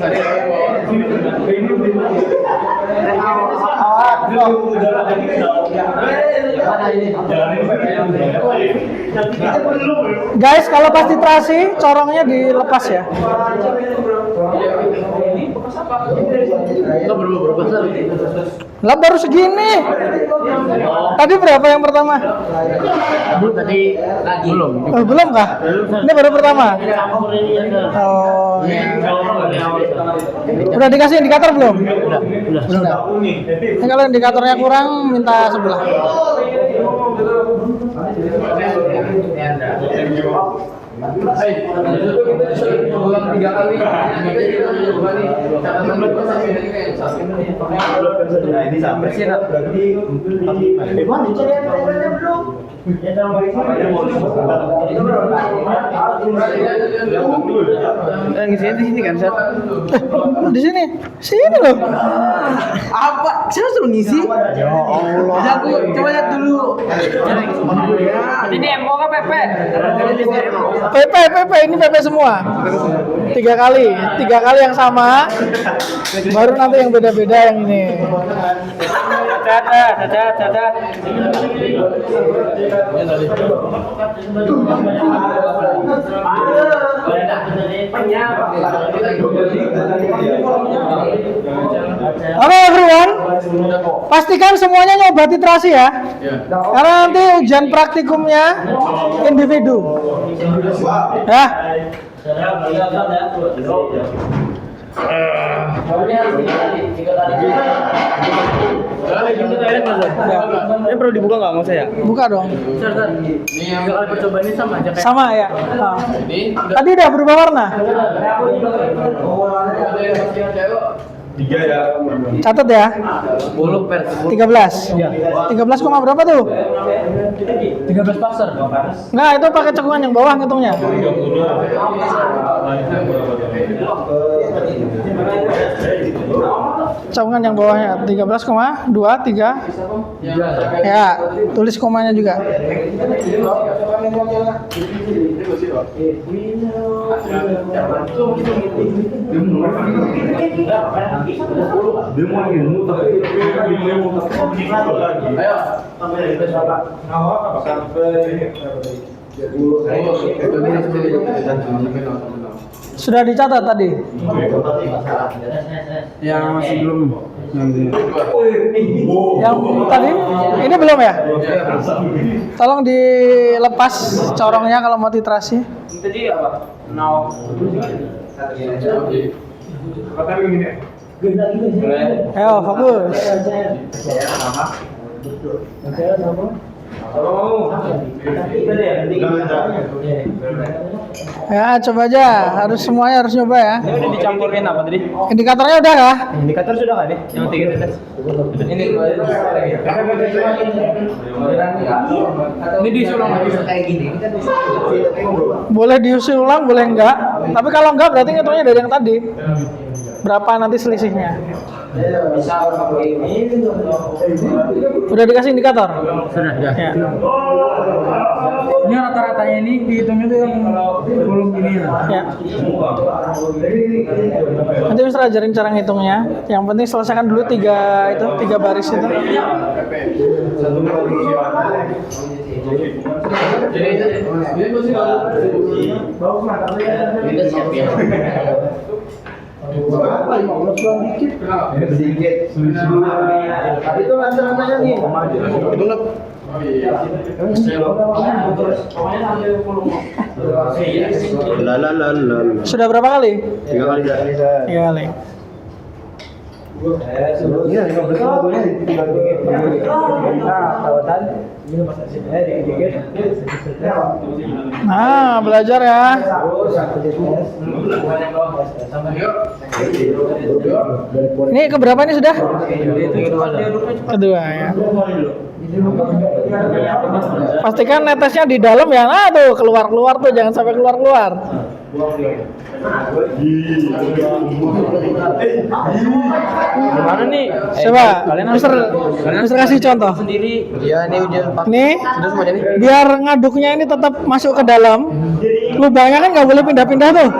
Guys, kalau pas titrasi, corongnya dilepas ya. Lo berapa besar? Lah baru segini. Tadi berapa yang pertama? Tadi belum. Oh, belum kah? Ini baru pertama. Oh. Ya. Udah dikasih indikator belum? Udah. Ini kalau indikatornya kurang, minta sebelah. Ini sampai sih Ngisinya di sini kan, Sir? Di sini. Sini loh. Apa? Saya suruh ngisi? Ya Allah. Aku coba lihat dulu. Ini MO ke PP? PP ini PP semua. 3 kali yang sama. Baru nanti yang beda-beda yang ini. Catat. Oke everyone, pastikan semuanya nyoba titrasi ya. Karena nanti ujian praktikumnya individu. Ya. Ini perlu dibuka nggak mau saya? Buka dong. Ini yang kali percobaan ini sama aja kayak Sama ya. Nah. ini. Tadi udah berubah warna. 3 ya. Catat ya. 10 per 13. 13 koma berapa tuh? 13 pasar. Enggak, itu pakai cekungan yang bawah ngitungnya. Camkan yang bawahnya 13,23. Ya, tulis komanya juga. Sudah dicatat tadi? Yang masih belum. Yang tadi? Ini belum ya? Tolong dilepas corongnya kalau mau titrasi. Tadi apa? Now. Ayo, fokus. Ya, coba aja. Semuanya harus nyoba ya. Ini udah dicampurin apa tadi? Indikatornya udah kah? Indikator sudah kan nih? Yang 3 tes. Ini disulang lagi kayak gini. Boleh diusi ulang, boleh enggak. Tapi kalau enggak berarti ngitungnya dari yang tadi. Berapa nanti selisihnya? Udah dikasih indikator? Sudah, Ya. Ini rata-ratanya ini dihitungnya tuh yang belum gini lah. Ya. Nanti Mister ajarin cara ngitungnya. Yang penting selesaikan dulu tiga baris itu. Itu rata-ratanya nih. Itu nak. La. Sudah berapa kali? 3 kali dah. 3 kali. Iya, 15 lagunya Nah, belajar ya. Ini keberapa ini sudah? Kedua ya. Pastikan netesnya di dalam ya. Nah tuh keluar tuh, jangan sampai keluar. Gimana nih? Coba, Mister kasih contoh. Sendiri. Iya, ini ujian Nih, biar ngaduknya ini tetap masuk ke dalam. Lubangnya kan nggak boleh pindah-pindah tuh.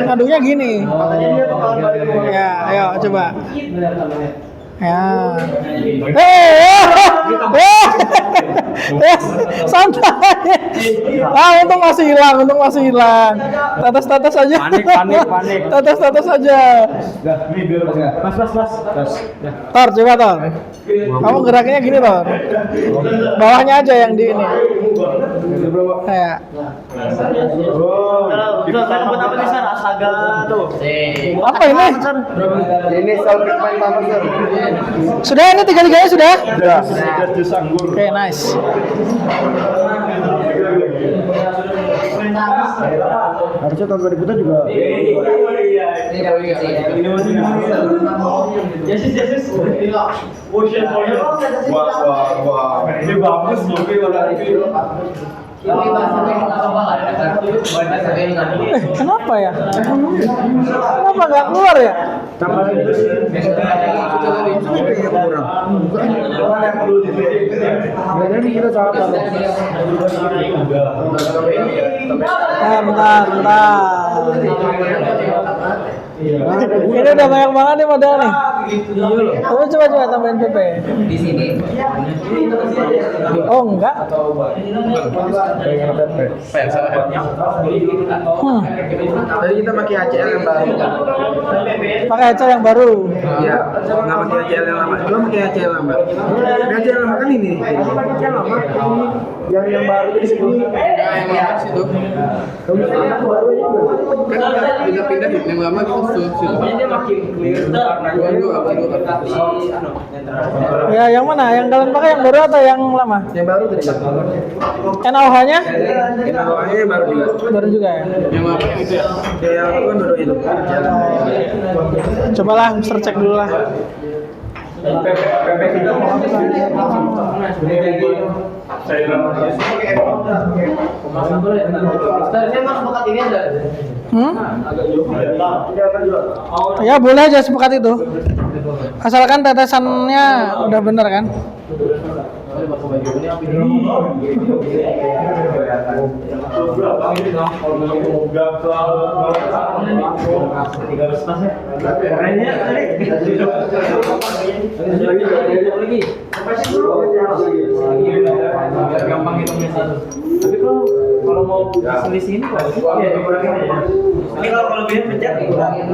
Ngaduknya gini. Ya, ayo coba. Ya. Santai. Untung masih hilang. Tetes aja. Panik. Tetes aja. Mas. Tor, coba Tor. Kamu geraknya gini Tor. Bawahnya aja yang di ini. Kayak. Apa nih Sar? Asaga tuh. Apa ini? Ini salpik main apa sir? Sudah ini 3-3-nya sudah? Sudah. Oke, nice. Harusnya tahun 2000 juga. Wah. Ini bagus Kenapa ya? Kenapa nggak keluar ya? Bentar. Ini udah banyak banget nih modal nih. Tapi coba tambahin PP. Di sini. Oh enggak. Tadi kita pakai HCL yang baru. Pakai HCL yang baru. Iya, nggak pakai HCL yang lama. Cuma pakai HCL lama. HCL lama kan ini. HCL lama. yang baru di sini. Yang lama situ. Kan kita pindah yang lama ke situ. Dia makin clear warnanya. Ya, yang mana? Yang kalian pakai yang baru atau yang lama? Yang baru tadi. NaOH-nya? Kita bawahnya yang baru juga. Baru juga ya. Yang lama yang itu ya. Yang itu kan baru itu. Cobalah, Mister cek dulu lah. Ya boleh aja sepakat itu. Asalkan tetesannya udah bener kan. Gampang hitungnya sih. Tapi kalau mau selisih ini pasti ya dikurangin aja. Ini kalau lebih pencet dikurangin.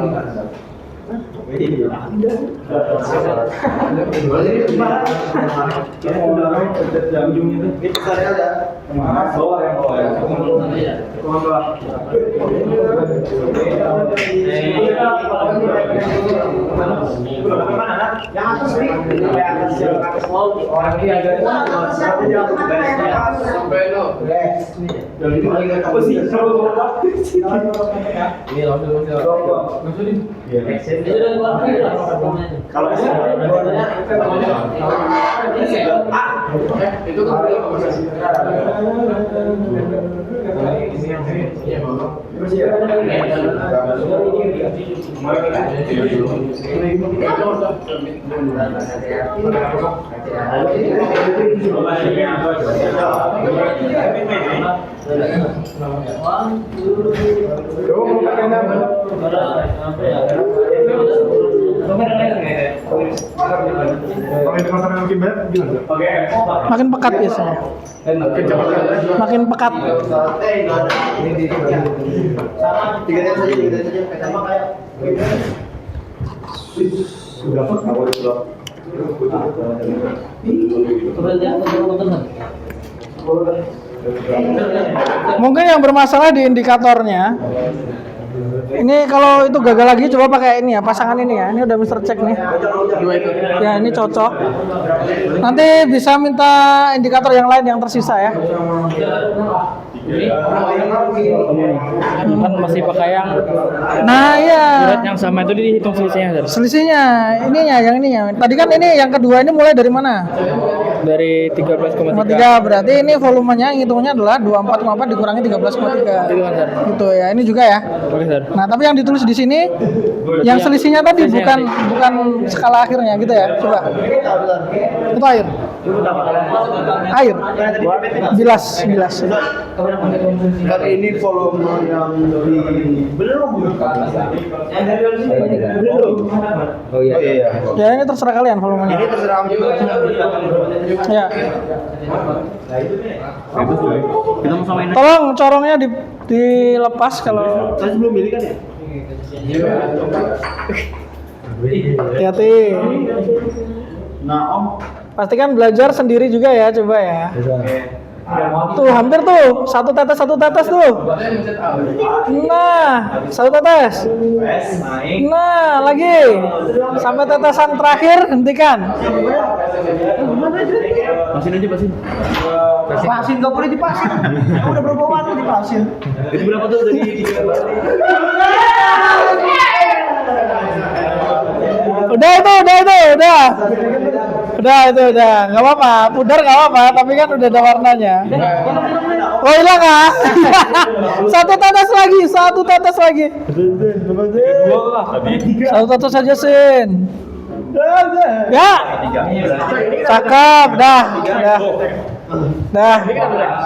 Itu kan Makin pekat biasanya. Makin pekat. Mungkin yang bermasalah di indikatornya. Ini kalau itu gagal lagi coba pakai ini ya, pasangan ini ya. Ini udah Mister Cek nih. Ya, ini cocok. Nanti bisa minta indikator yang lain yang tersisa ya. Kan masih pakai yang Nah, iya. surat yang sama itu dihitung selisihnya Selisihnya ininya yang ininya. Tadi kan ini yang kedua ini mulai dari mana? dari 13,3. 3 berarti ini volumenya hitungannya adalah 24,4 dikurangi 13,3. Itu kan, Sir. Gitu ya. Ini juga ya. Oke, Sir. Nah, tapi yang ditulis di sini yang selisihnya tadi bukan skala akhirnya gitu ya. Coba. Itu air. Air. Bilas. Kan ini volume yang di belum. Oh iya. Ya, ini terserah kalian volumenya. Ini terserah kamu juga. Ya. Kita mau samain. Tolong corongnya dilepas kalau Saya sebelum milih kan ya? hati-hati. Nah, Om. Pastikan belajar sendiri juga ya, coba ya. Tuh, hampir tuh. Satu tetes tuh. Nah, satu tetes. Nah, lagi. Sampai tetesan terakhir, hentikan. Pasin aja, pasin. Pasin gak boleh dipasin. Udah berapa waktu dipasin? Itu berapa tuh dari 3? Udah. Nggak apa-apa, pudar nggak apa-apa, tapi kan udah ada warnanya. Oh, hilang ah? Satu tetes lagi. Satu tetes aja, Sin. Ya. Cakep, dah.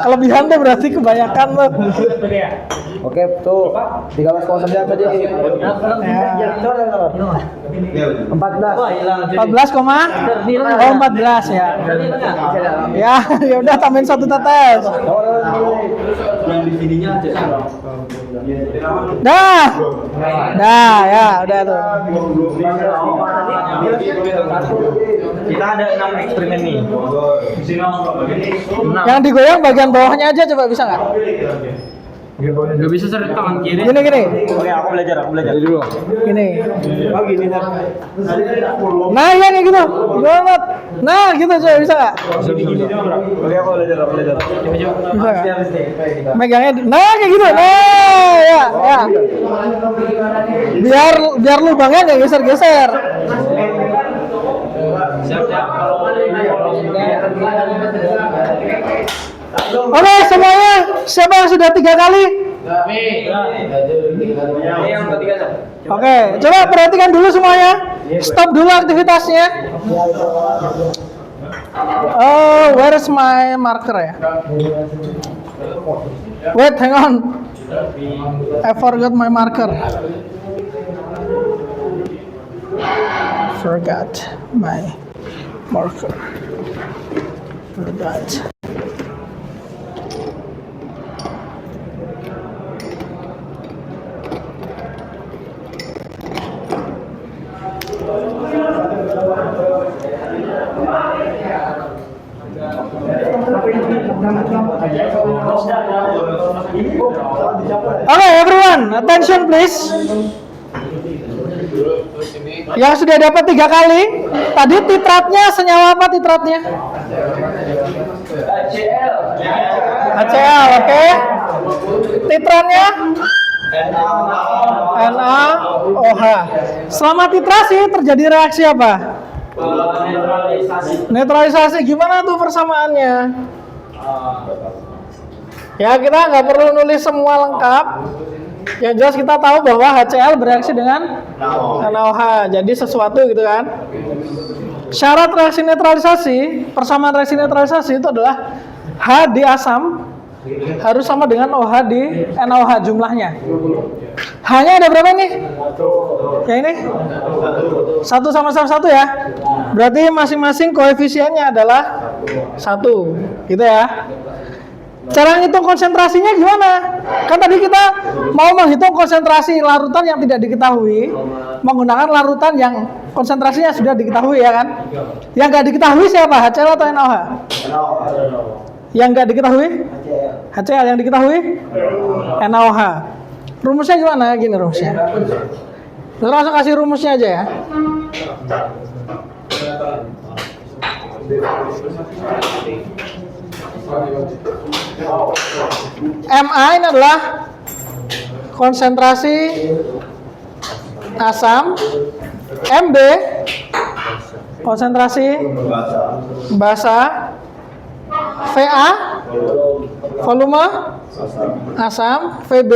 Kelebihan tuh berarti kebanyakan tuh. Oke, tuh 13,9 tadi. Ya. 14. 14 ya. Ya udah tambahin satu tetes. Yang di sininya aja. Dah, ya udah tuh. Kita ada 6 eksperimen nih. Yang digoyang bagian bawahnya aja, coba bisa nggak? Gak bisa seret tangan kiri. Gini. Oke, aku belajar. Gini. Oh gini, Sar. Nah, ya kayak gitu. Banget. Nah, gitu coba bisa nggak? Oke, aku belajar. Bisa nggak? Megangnya, nah kayak gitu. Nah, ya. Biar lubangnya nggak geser-geser. Siap. Oke, semuanya. Siapa yang sudah 3 kali? Yang ketiga Sam. Oke, coba perhatikan dulu semuanya. Stop dulu aktivitasnya. Oh, where is my marker ya? Wait, hang on. I forgot my marker. Forgot my marker. Forgot. Okay, everyone, attention please. Yang sudah dapat 3 kali, tadi titratnya senyawa apa titratnya? HCl, oke. Titrannya? NaOH. Selama titrasi terjadi reaksi apa? Netralisasi. Gimana tuh persamaannya? Ya, kita nggak perlu nulis semua lengkap. Yang jelas kita tahu bahwa HCl bereaksi dengan NaOH. Jadi sesuatu gitu kan. Syarat reaksi netralisasi, persamaan reaksi netralisasi itu adalah H di asam harus sama dengan OH di NaOH jumlahnya. H-nya ada berapa nih? Yang ini? 1 sama 1 ya. Berarti masing-masing koefisiennya adalah 1. Gitu ya. Cara ngitung konsentrasinya gimana? Kan tadi kita mau menghitung konsentrasi larutan yang tidak diketahui menggunakan larutan yang konsentrasinya sudah diketahui ya kan? Yang nggak diketahui siapa? HCl atau NaOH? Yang nggak diketahui? HCl. Yang diketahui? NaOH. Rumusnya gimana? Gini rumusnya. Kita langsung kasih rumusnya aja ya. Ma ini adalah konsentrasi asam, Mb konsentrasi basa, Va volume asam, Vb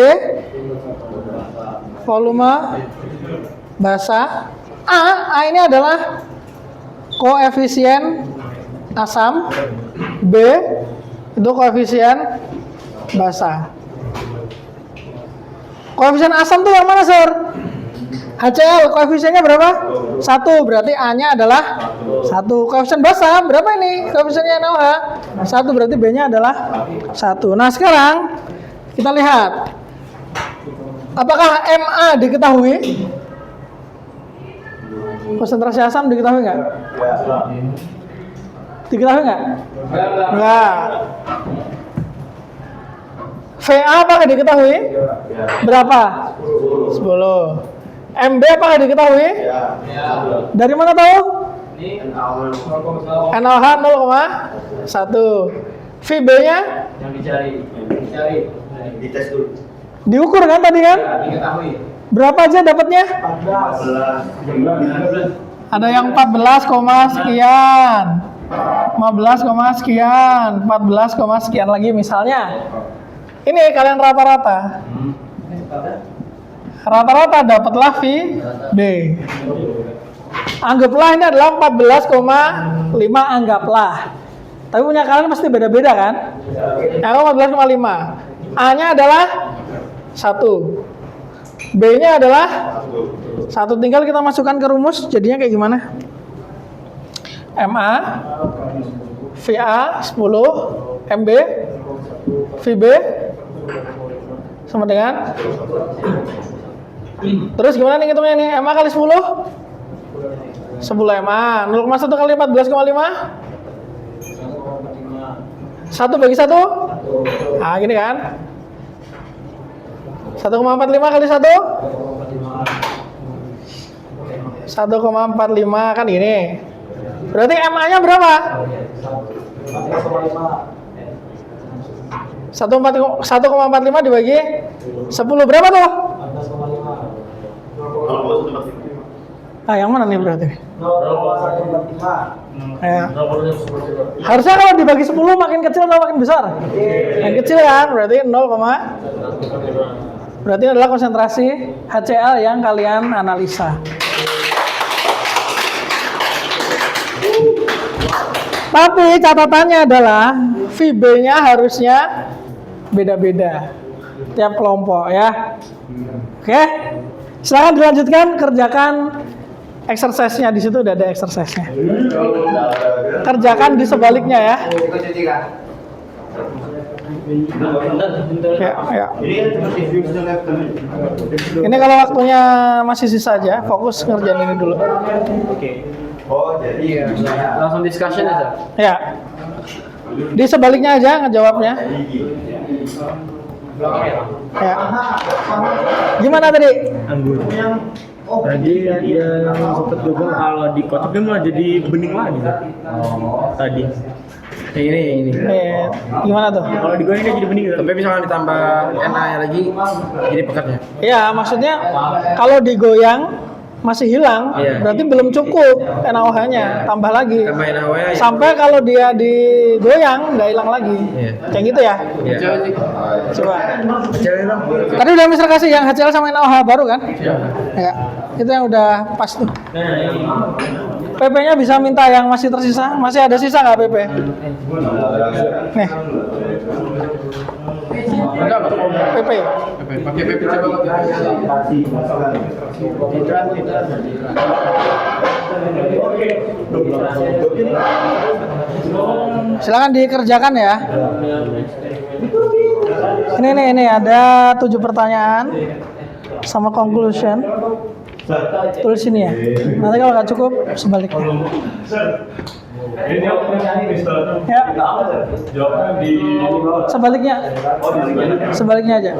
volume basa, A ini adalah koefisien asam, B itu koefisien basa. Koefisien asam tuh yang mana, Sir? HCl, koefisiennya berapa? 1, berarti A-nya adalah 1. Koefisien basa, berapa ini? Koefisiennya NaOH 1, berarti B-nya adalah 1. Nah, sekarang kita lihat. Apakah Ma diketahui? Konsentrasi asam diketahui nggak? Diketahui nggak? Enggak. Va apakah diketahui? Berapa? 10. Mb apakah diketahui? Dari mana tahu? NaOH 0,1. Vb-nya? Yang dicari. Dites dulu. Diukur kan tadi kan? Diketahui. Berapa aja dapatnya? 14. Ada yang 14, sekian. 15, sekian. 14, sekian lagi misalnya. Ini kalian rata-rata. Rata-rata dapatlah VB. Anggaplah ini adalah 14,5 anggaplah. Tapi punya kalian pasti beda-beda kan? Yang 14,5. A-nya adalah 1. B-nya adalah 1. Tinggal kita masukkan ke rumus, jadinya kayak gimana? MA VA 10, MB VB sama dengan, terus gimana nih ngitungnya nih? MA kali 10 MA. 0,1 kali 14,5 1 bagi 1. Nah gini kan, 1,45 kali 1 1,45 kan gini. Berarti MA-nya berapa? 1,45 dibagi 10 berapa tuh? Ah, yang mana nih berarti? 0,145. Ya. Harusnya kalau dibagi 10 makin kecil atau makin besar? Yang kecil kan, berarti 0, berarti adalah konsentrasi HCl yang kalian analisa. Tapi catatannya adalah VB-nya harusnya beda-beda tiap kelompok ya. Oke, silakan dilanjutkan, kerjakan exercise-nya. Di situ udah ada exercise-nya. Kerjakan di sebaliknya ya. Ya. Ini kalau waktunya masih sisa aja, fokus ngerjain ini dulu. Oh, jadi langsung discussion aja. Ya. Di sebaliknya aja ngejawabnya. Ya. Gimana tadi? Tadi yang sempat juga kalau dikocok dia malah jadi bening lagi. Tadi. Ini. Gimana tuh? Kalau digoreng dia jadi bening. Tapi misalnya ditambah NA lagi jadi pekatnya. Ya, maksudnya kalau digoyang masih hilang, berarti belum cukup NaOH-nya, tambah lagi. Tambah NaOH. Sampai kalau dia digoyang nggak hilang lagi. Kayak gitu ya? Coba. Tadi udah Mister kasih yang HCl sama NaOH baru kan? Ya. Itu yang udah pas tuh. PP-nya bisa minta yang masih tersisa. Masih ada sisa nggak PP? Nih. PP. Pakai PP coba. Silakan dikerjakan ya. Ini ada 7 pertanyaan sama conclusion. Tulis sini ya. Nanti kalau nggak cukup sebaliknya. Ya. Sebaliknya aja.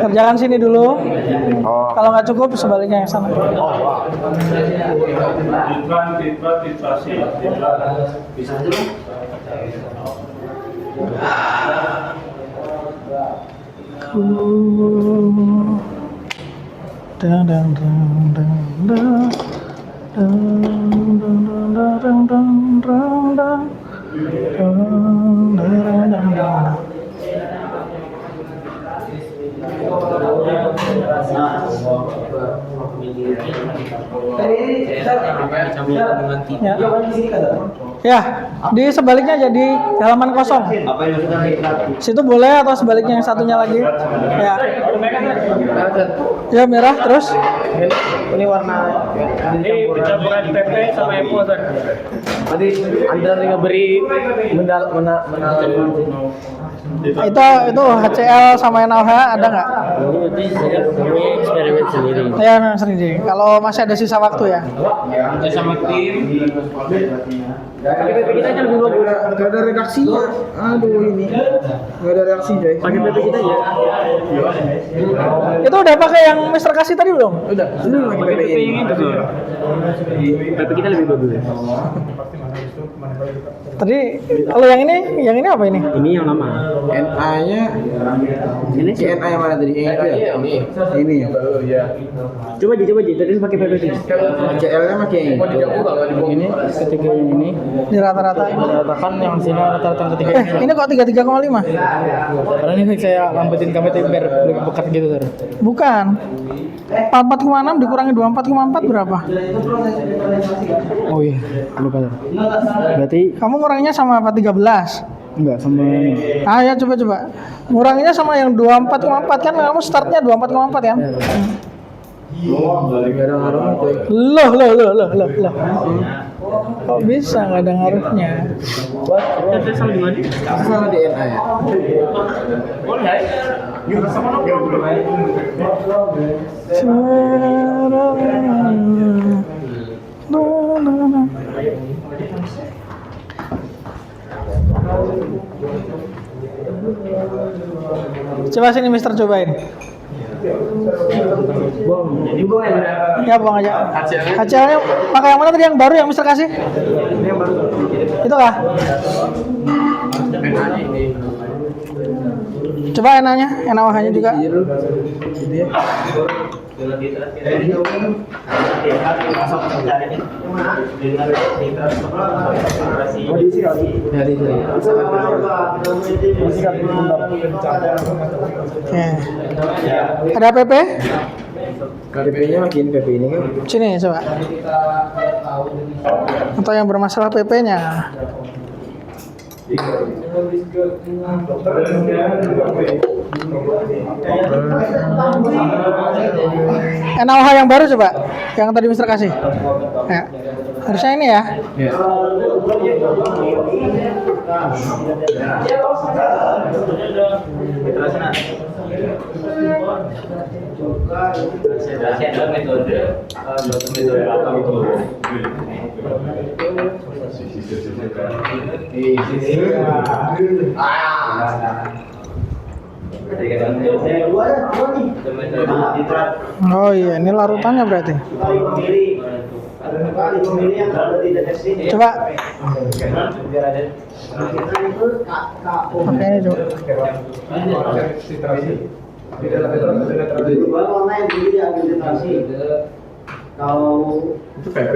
Kerjakan sini dulu. Kalau nggak cukup sebaliknya yang sana. Ya, di sebaliknya jadi halaman kosong. Situ boleh atau sebaliknya yang satunya lagi? Ya. Ya merah terus. Ini warna. Ini campuran PP sama EPO tadi. Tadi Anda tinggal beri Itu HCl sama NaOH ada nggak? Eksperimen sendiri. Ya, sendiri. Kalau masih ada sisa waktu ya. Sama tim. PP kita aja lebih bagus. Gak ada redaksinya. Aduh ini. Gak ada reaksi coy. Pakai PP kita ya. Itu udah pakai yang Mister kasih tadi belum? Udah. Ini lagi Pakai PP PP yang itu tuh. PP kita lebih bagus. Tadi kalau yang ini apa ini? Ini yang lama. NA-nya Ini si NA yang mana tadi? Yang itu ya? Ini ya? Coba aja. Tadi pakai PP ini. CL-nya pakai yang ini. Ketiga yang ini. Di rata-rata. Ratakan yang sini rata-rata yang ketiga. Ini kok 33,5? Karena ini saya lambetin kami biar lebih pekat gitu, Sir. Bukan. 44,6 dikurangi 24,4 berapa? Oh iya, lupa, Sir. Berarti Kamu nguranginya sama apa 13? enggak sama ini. Ah ya coba. Nguranginya sama yang 24,4 kan kamu startnya 24,4 kan? Gak ada ngaruhnya coy. Loh. Kok bisa nggak ada ngaruhnya? Kita sama di mana? Sama di NA ya? Coba sini Mister cobain. Ya buang aja. HCl-nya pakai yang mana tadi, yang baru yang Mister kasih? Ini yang baru. Itu kah? Coba NA-nya, NaOH-nya juga. dengan ditras kita masuk mencari dengan ditras operasi Dari Oke. Ada PP? KDP-nya makin PP ini kan. Sini coba. Atau yang bermasalah PP-nya. NaOH yang baru coba, yang tadi Mister kasih. Ya. Harusnya ini ya. Iya. Oh iya, ini larutannya berarti. Coba. Oke, ini coba. Itu PP.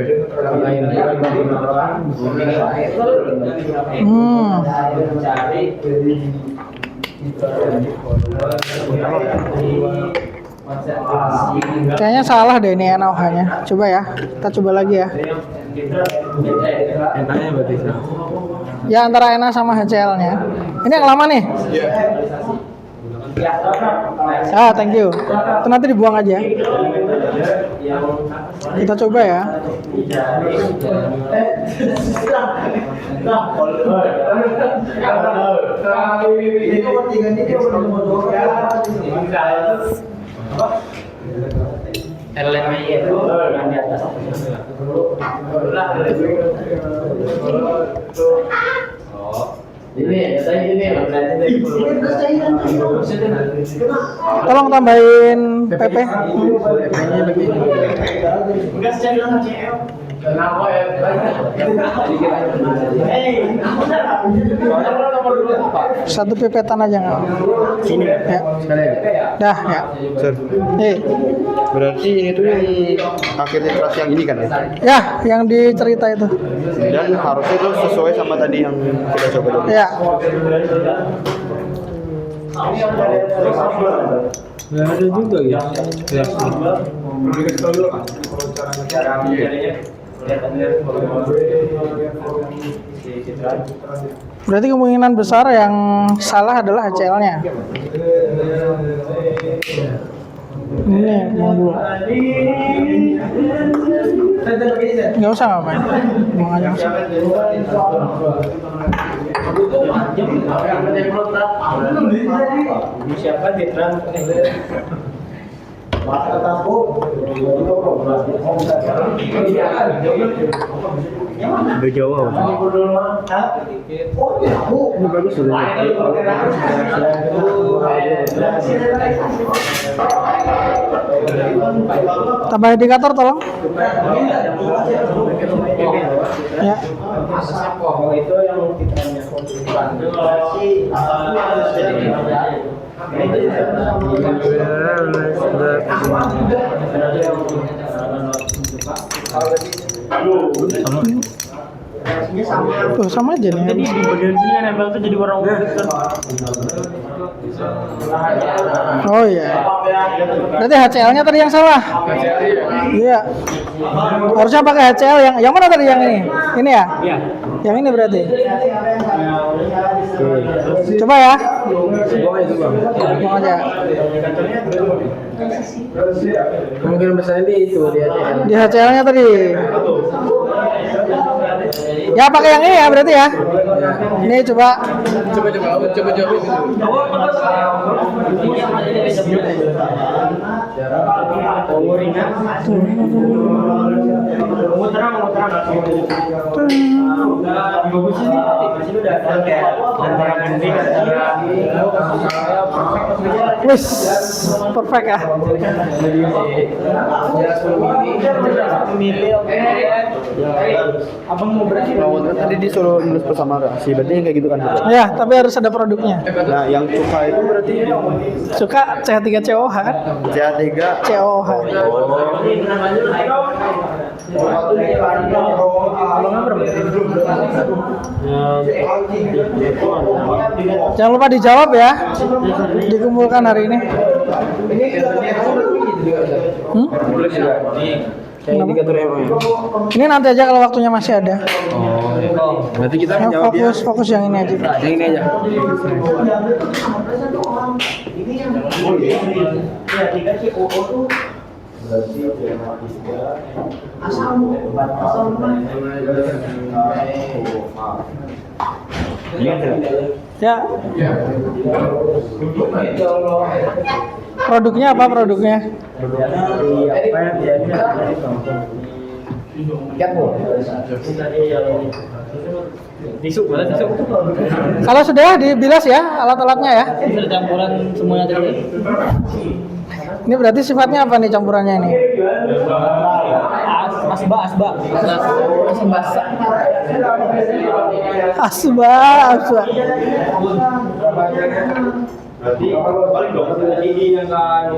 Kayaknya salah deh ini NaOH-nya. Coba ya, kita coba lagi ya. Entahnya berarti. Ya antara NA sama HCl-nya. Ini yang lama nih. Ah, thank you. Itu nanti dibuang aja. Kita coba ya. LMI itu yang di atas. Tolong tambahin PP. Kenapa ya? Satu pipetan aja nggak? Sini Ya. Dah ya. Sir. Berarti ini tuh yang akhirnya kelas yang ini kan ya? Ya, yang dicerita itu. Dan harusnya itu sesuai sama tadi yang kita coba tadi. Ya. Nggak ada juga ya. Berarti kemungkinan besar yang salah adalah HCl-nya. Ini mau dulu. Nggak usah ngapain. Buang aja. Siapa ditran? Udah Jawa. Ini bagus sudah. Tambah indikator tolong. Ya. Itu yang ditrannya Tuh sama aja nih. Jadi di bagian sini yang nempel tuh jadi warna ungu. Oh iya. Berarti HCl-nya tadi yang salah. Iya. Harusnya pakai HCl yang mana tadi yang ini? Ini ya? Iya. Yang ini berarti. Coba ya. Buang aja. Kemungkinan besar ini itu di HCl. Di HCl-nya tadi. Ya pakai yang ini ya berarti ya. Ini coba. Coba Ungu terang. bagus ini. Di sini udah ada kayak antara penting antara Wis, perfect ya. Abang mau berarti Tadi disuruh nulis bersama si berarti kayak gitu kan. Ya, tapi harus ada produknya. Nah, yang cuka itu berarti Suka CH3COH kan? CH3 COH. Jangan lupa dijawab ya. Dikumpulkan hari ini. Kenapa? Ini nanti aja kalau waktunya masih ada. Berarti kita Yang menjawab ya. fokus yang ini aja. Yang ini aja. Ya. Produknya apa produknya? tisu, mana tisu? Kalau sudah dibilas ya alat-alatnya ya. Sudah campuran semuanya tadi. Ini berarti sifatnya apa nih campurannya ini? Asba. Asba. Berarti balik dong ini yang kan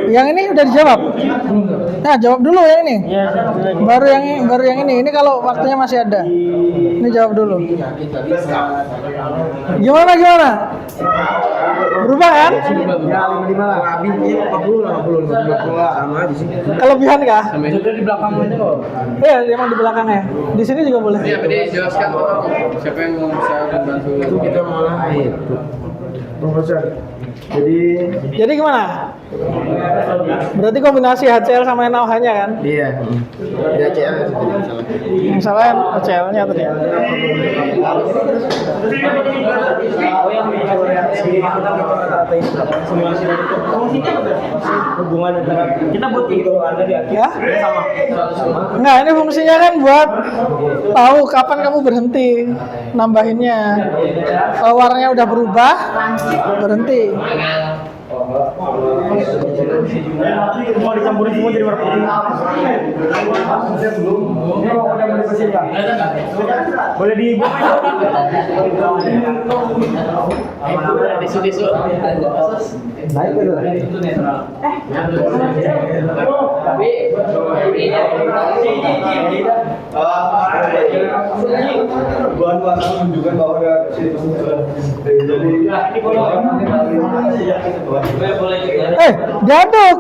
Yang ini udah dijawab. Nah, jawab dulu yang ini. Baru yang ini. Ini kalau waktunya masih ada. Ini jawab dulu. Gimana? Berubah kan? Sama aja sih. Kelebihan kah? Juga di belakang ini kok. Iya, emang di belakangnya. Di sini juga boleh. Iya, tadi jelaskan siapa yang bisa membantu. Itu kita malah itu. Profesor. Jadi gimana? Berarti kombinasi HCl sama NaOH-nya kan? Iya. Dia CL salah. Yang salah HCl-nya tadi. Hubungan antara kita buat gitu ada di akhir. Ya? Sama. Enggak, ini fungsinya kan buat tahu kapan kamu berhenti nambahinnya. Kalau warnanya udah berubah, berhenti. Mau dicampurin semua jadi warna putih. Boleh di Tisu. naik ke dulu. Buat menunjukkan bahwa ada Diaduk.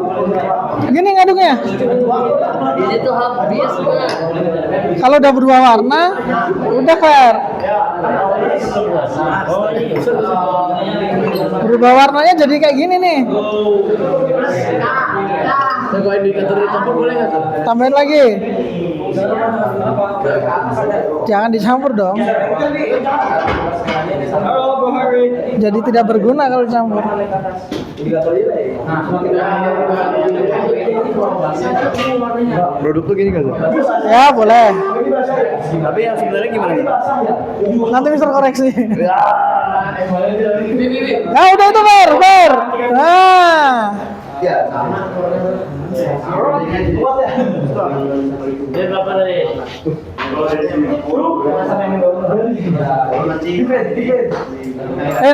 Gini ngaduknya. Ini tuh habis, Pak. Kalau udah berubah warna, udah clear. Berubah warnanya jadi kayak gini nih. Kalau indikator dicampur boleh nggak tuh? Tambahin lagi. Jangan dicampur dong. Jadi tidak berguna kalau dicampur. Produk tuh gini kan? Ya boleh. Tapi yang sebenarnya gimana? Nanti bisa koreksi. Ya udah itu Ber. Nah. Dia berapa tadi?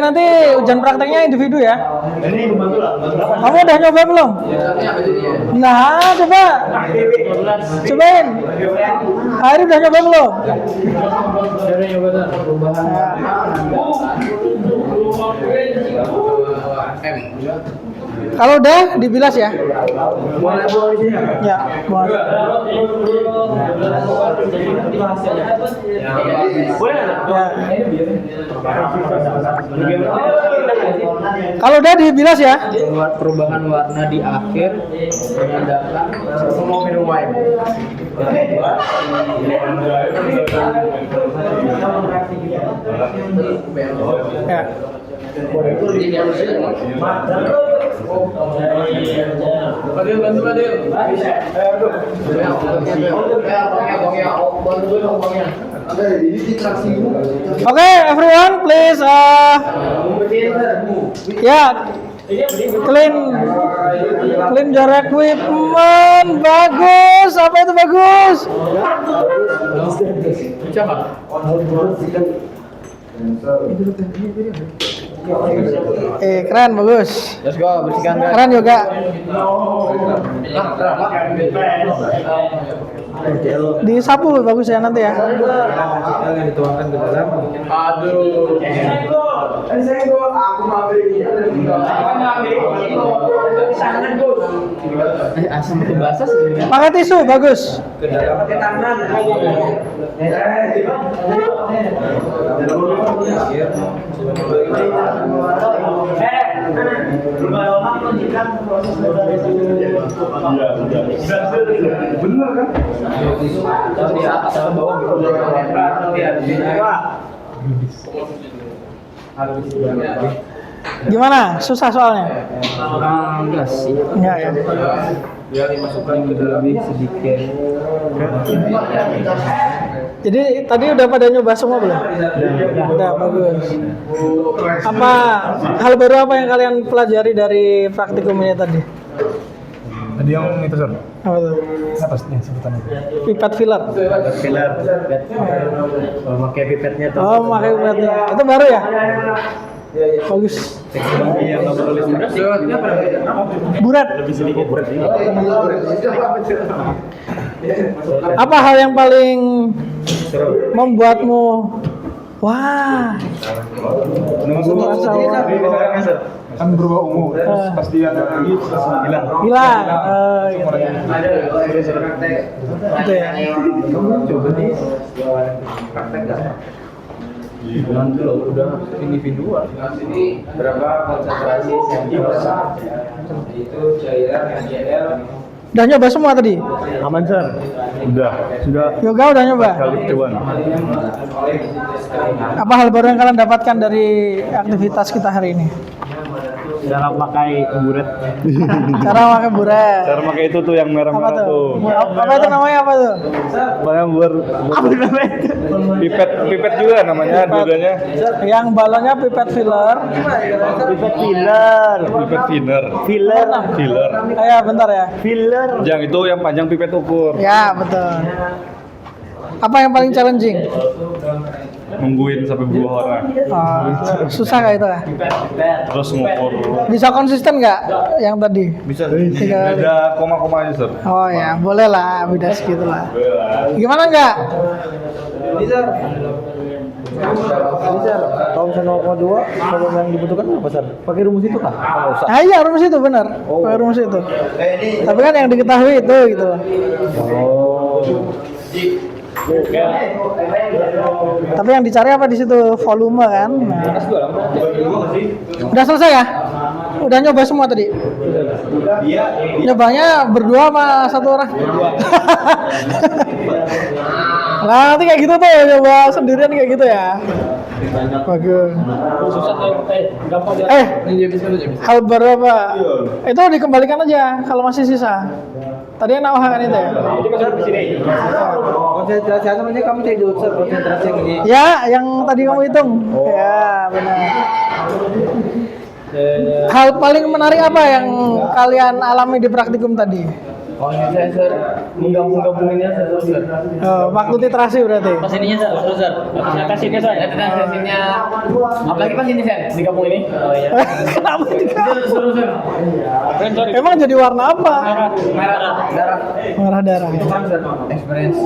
Nanti ujian prakteknya individu ya. Kamu udah nyoba belum? Nah, cobain. Hari udah nyoba belum? Kalau udah dibilas ya. Ya, boleh. Boleh nggak? Ya. Kalau udah dibilas ya. Perubahan warna di akhir menandakan mau minum wine. Ya. Fadil, bantu Fadil. Oke, everyone, please, ya, clean your equipment. Bagus, apa itu bagus? Siapa? Keren, bagus. Let's go, bersihkan guys. Keren juga. Disapu bagus ya nanti ya. Yang dituangkan ke dalam. Aduh. Asam itu basah sebenarnya. Pakai tisu bagus. Pakai tangan. Bener kan? Gimana? Susah soalnya? Enggak sih. Enggak ya. Biar dimasukkan ke dalam sedikit. Jadi tadi udah pada nyoba semua belum? Udah, bagus. Apa hal baru apa yang kalian pelajari dari praktikum ini tadi? Tadi yang itu Sir. Apa tuh? Apa sih sebutannya? Pipet filler. Filler. Kalau pakai pipetnya tuh. Oh, pakai pipetnya. Itu baru ya? Bagus. Yang nggak perlu listrik. Burat. Lebih sedikit. Apa hal yang paling membuatmu wah? Kan berubah ungu, terus pasti ada lagi hilang. Hilang. Gitu ya. Gitu ya. Coba nih. Nanti lo udah individual. Sini berapa konsentrasi sensor itu cairan HCl. Udah nyoba semua tadi? Aman Sir. Sudah Yoga udah nyoba? kali coba. Apa hal baru yang kalian dapatkan dari aktivitas kita hari ini? Cara pakai buret. Cara pakai buret. Cara pakai itu tuh yang Apa merah-merah tuh? tuh. Apa itu namanya apa tuh? Banyak pipet juga namanya dua-duanya. Yang balonnya pipet filler. Pipet filler. Pipet thinner. Filler. Filler. Ya, bentar ya. Filler. Yang itu yang panjang pipet ukur. Ya, betul. Apa yang paling challenging? Nungguin sampai berubah warna. Susah nggak itu ya? Terus ngukur. Bisa konsisten nggak yang tadi? Bisa. Tiga kali. Beda koma-koma aja Sir. Oh ya, boleh lah, beda segitu lah. Gimana nggak? Bisa. Kalau misalnya 0,2 kalau yang dibutuhkan apa Sar? Pakai rumus itu kah? Kalau usah. Ah iya, rumus itu benar. Pakai rumus itu. Tapi kan yang diketahui itu gitu loh. Tapi yang dicari apa di situ? Volume kan. Nah. Udah selesai ya? Udah nyoba semua tadi? Nyobanya berdua sama satu orang? Nah, nanti kayak gitu tuh, nyoba sendirian kayak gitu ya. Bagus. Hal baru apa? Itu dikembalikan aja kalau masih sisa. Tadi yang nawah kan itu ya? Konsentrasi namanya kamu cari dulu Sar, konsentrasi yang ini. Ya, yang tadi kamu hitung. Ya, benar. Hal paling menarik apa yang kalian alami di praktikum tadi? Kalau ini sensor menggabunginnya sensor. Waktu titrasi berarti. Pas ininya sensor. Pas ini saya. Sensasinya. Apalagi pas ini sen digabung ini. Oh iya. Kenapa digabung? Emang jadi warna apa? Merah darah. Merah darah. Experience.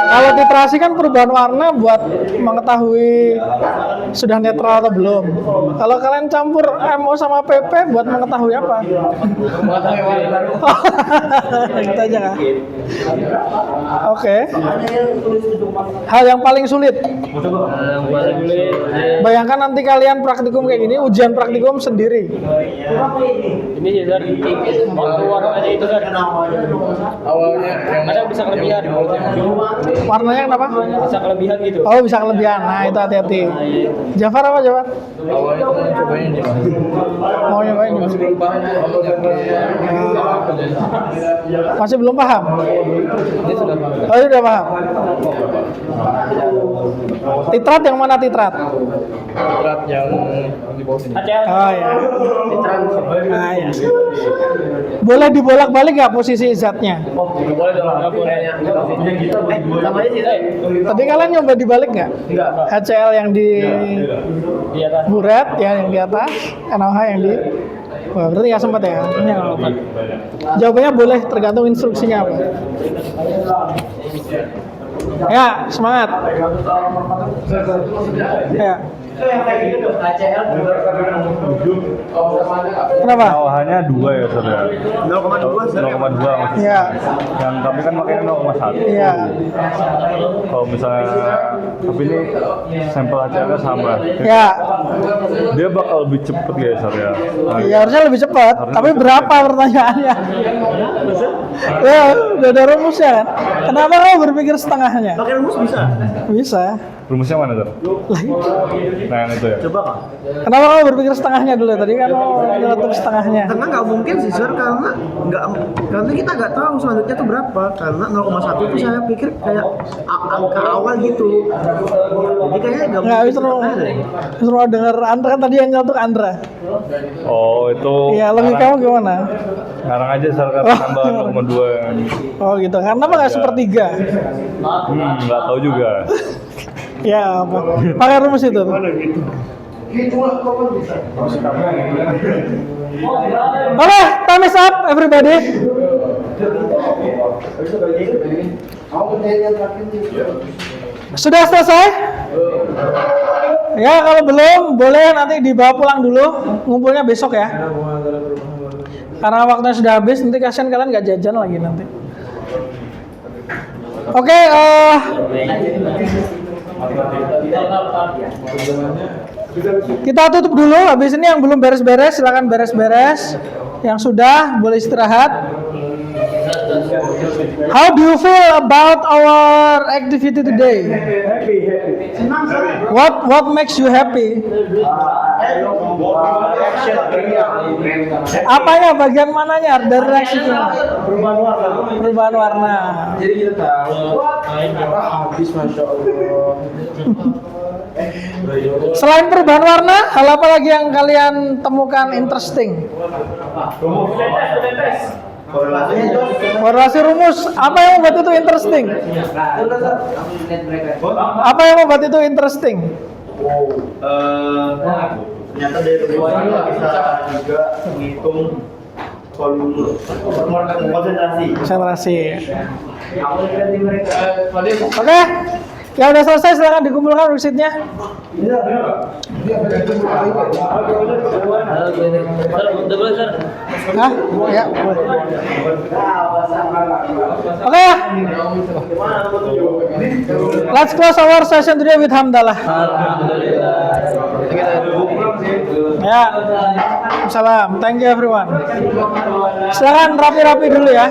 Kalau titrasi kan perubahan warna buat mengetahui sudah netral atau belum. Kalau kalian campur MO sama PP buat mengetahui apa? Gitu aja kan? Oke. Hal yang paling sulit. Bayangkan nanti kalian praktikum kayak gini, ujian praktikum sendiri. Ini ya dari waktu warnanya itu kan Awalnya yang ada bisa kelebihan. Warnanya kenapa? Bisa kelebihan gitu. Oh, bisa kelebihan. Nah, itu hati-hati. Jafar apa Jafar? awalnya aku mau cobain ini. Mau nyobain? Masih belum paham Masih belum paham? Ini sudah paham. Oh, sudah paham. Titrat yang mana titrat? Berat yang di bawah sini. Oh ya. Nah, ya. Boleh dibolak-balik nggak posisi zatnya? Nggak boleh dong, nggak boleh. Sama aja sih, Tay. Tadi kalian nyoba dibalik nggak? Enggak. HCl yang di Di atas. buret, ya, yang di atas, NaOH yang di. Wah, berarti nggak sempat ya? Ini nggak apa-apa. Jawabannya boleh, tergantung instruksinya apa. Ya, semangat. Ya. Kenapa? Nawahannya 2 ya saudara. 0,2 maksudnya. Iya. Yang tapi kan makanya 0,1. Iya. Kalau misalnya tapi ini sampel HCl-nya sama. Ya. Dia bakal lebih cepet ya saudara. Ya harusnya lebih cepat. Tapi berapa pertanyaannya? Ya, udah ada rumusnya kan? Kenapa kamu berpikir setengahnya? Pakai rumus bisa. Bisa. Rumusnya mana tuh? Nah yang itu ya. Coba Kak. Kenapa kamu berpikir setengahnya dulu? Tadi kan kamu nyeletuk setengahnya. Karena nggak mungkin sih Sir, karena kita nggak tahu selanjutnya tuh berapa. Karena 0,1 itu saya pikir kayak angka awal gitu. Jadi kayaknya Nggak, justru dengar Andra kan tadi yang nyeletuk Andra. Oh itu. Iya, logika kamu gimana? Ngarang aja saudara nambah 0,2. Oh gitu. Kenapa nggak sepertiga? Nggak tahu juga. Ya, apa? Pakai rumus itu. Oke, time is up everybody. Sudah selesai? Ya, kalau belum boleh nanti dibawa pulang dulu. Ngumpulnya besok ya. Karena waktunya sudah habis, nanti kasihan kalian nggak jajan lagi nanti. Oke, kita tutup dulu. Habis ini yang belum beres-beres silakan beres-beres. Yang sudah boleh istirahat. How do you feel about our activity today? What makes you happy? Apanya? Bagian mananya dari reaksi kita? Perubahan warna. Jadi kita tahu habis Masya Allah. Selain perubahan warna, hal apa lagi yang kalian temukan interesting? Korelasi rumus. Apa yang membuat itu interesting? Apa yang membuat itu interesting? Ternyata dari rumusnya bisa juga menghitung volume konsentrasi. Oke, yang udah selesai silakan dikumpulkan receipt-nya. Hah? Ya, boleh. Oke. Let's close our session today with hamdalah. Ya. Salam. Thank you everyone. Silakan rapi-rapi dulu ya.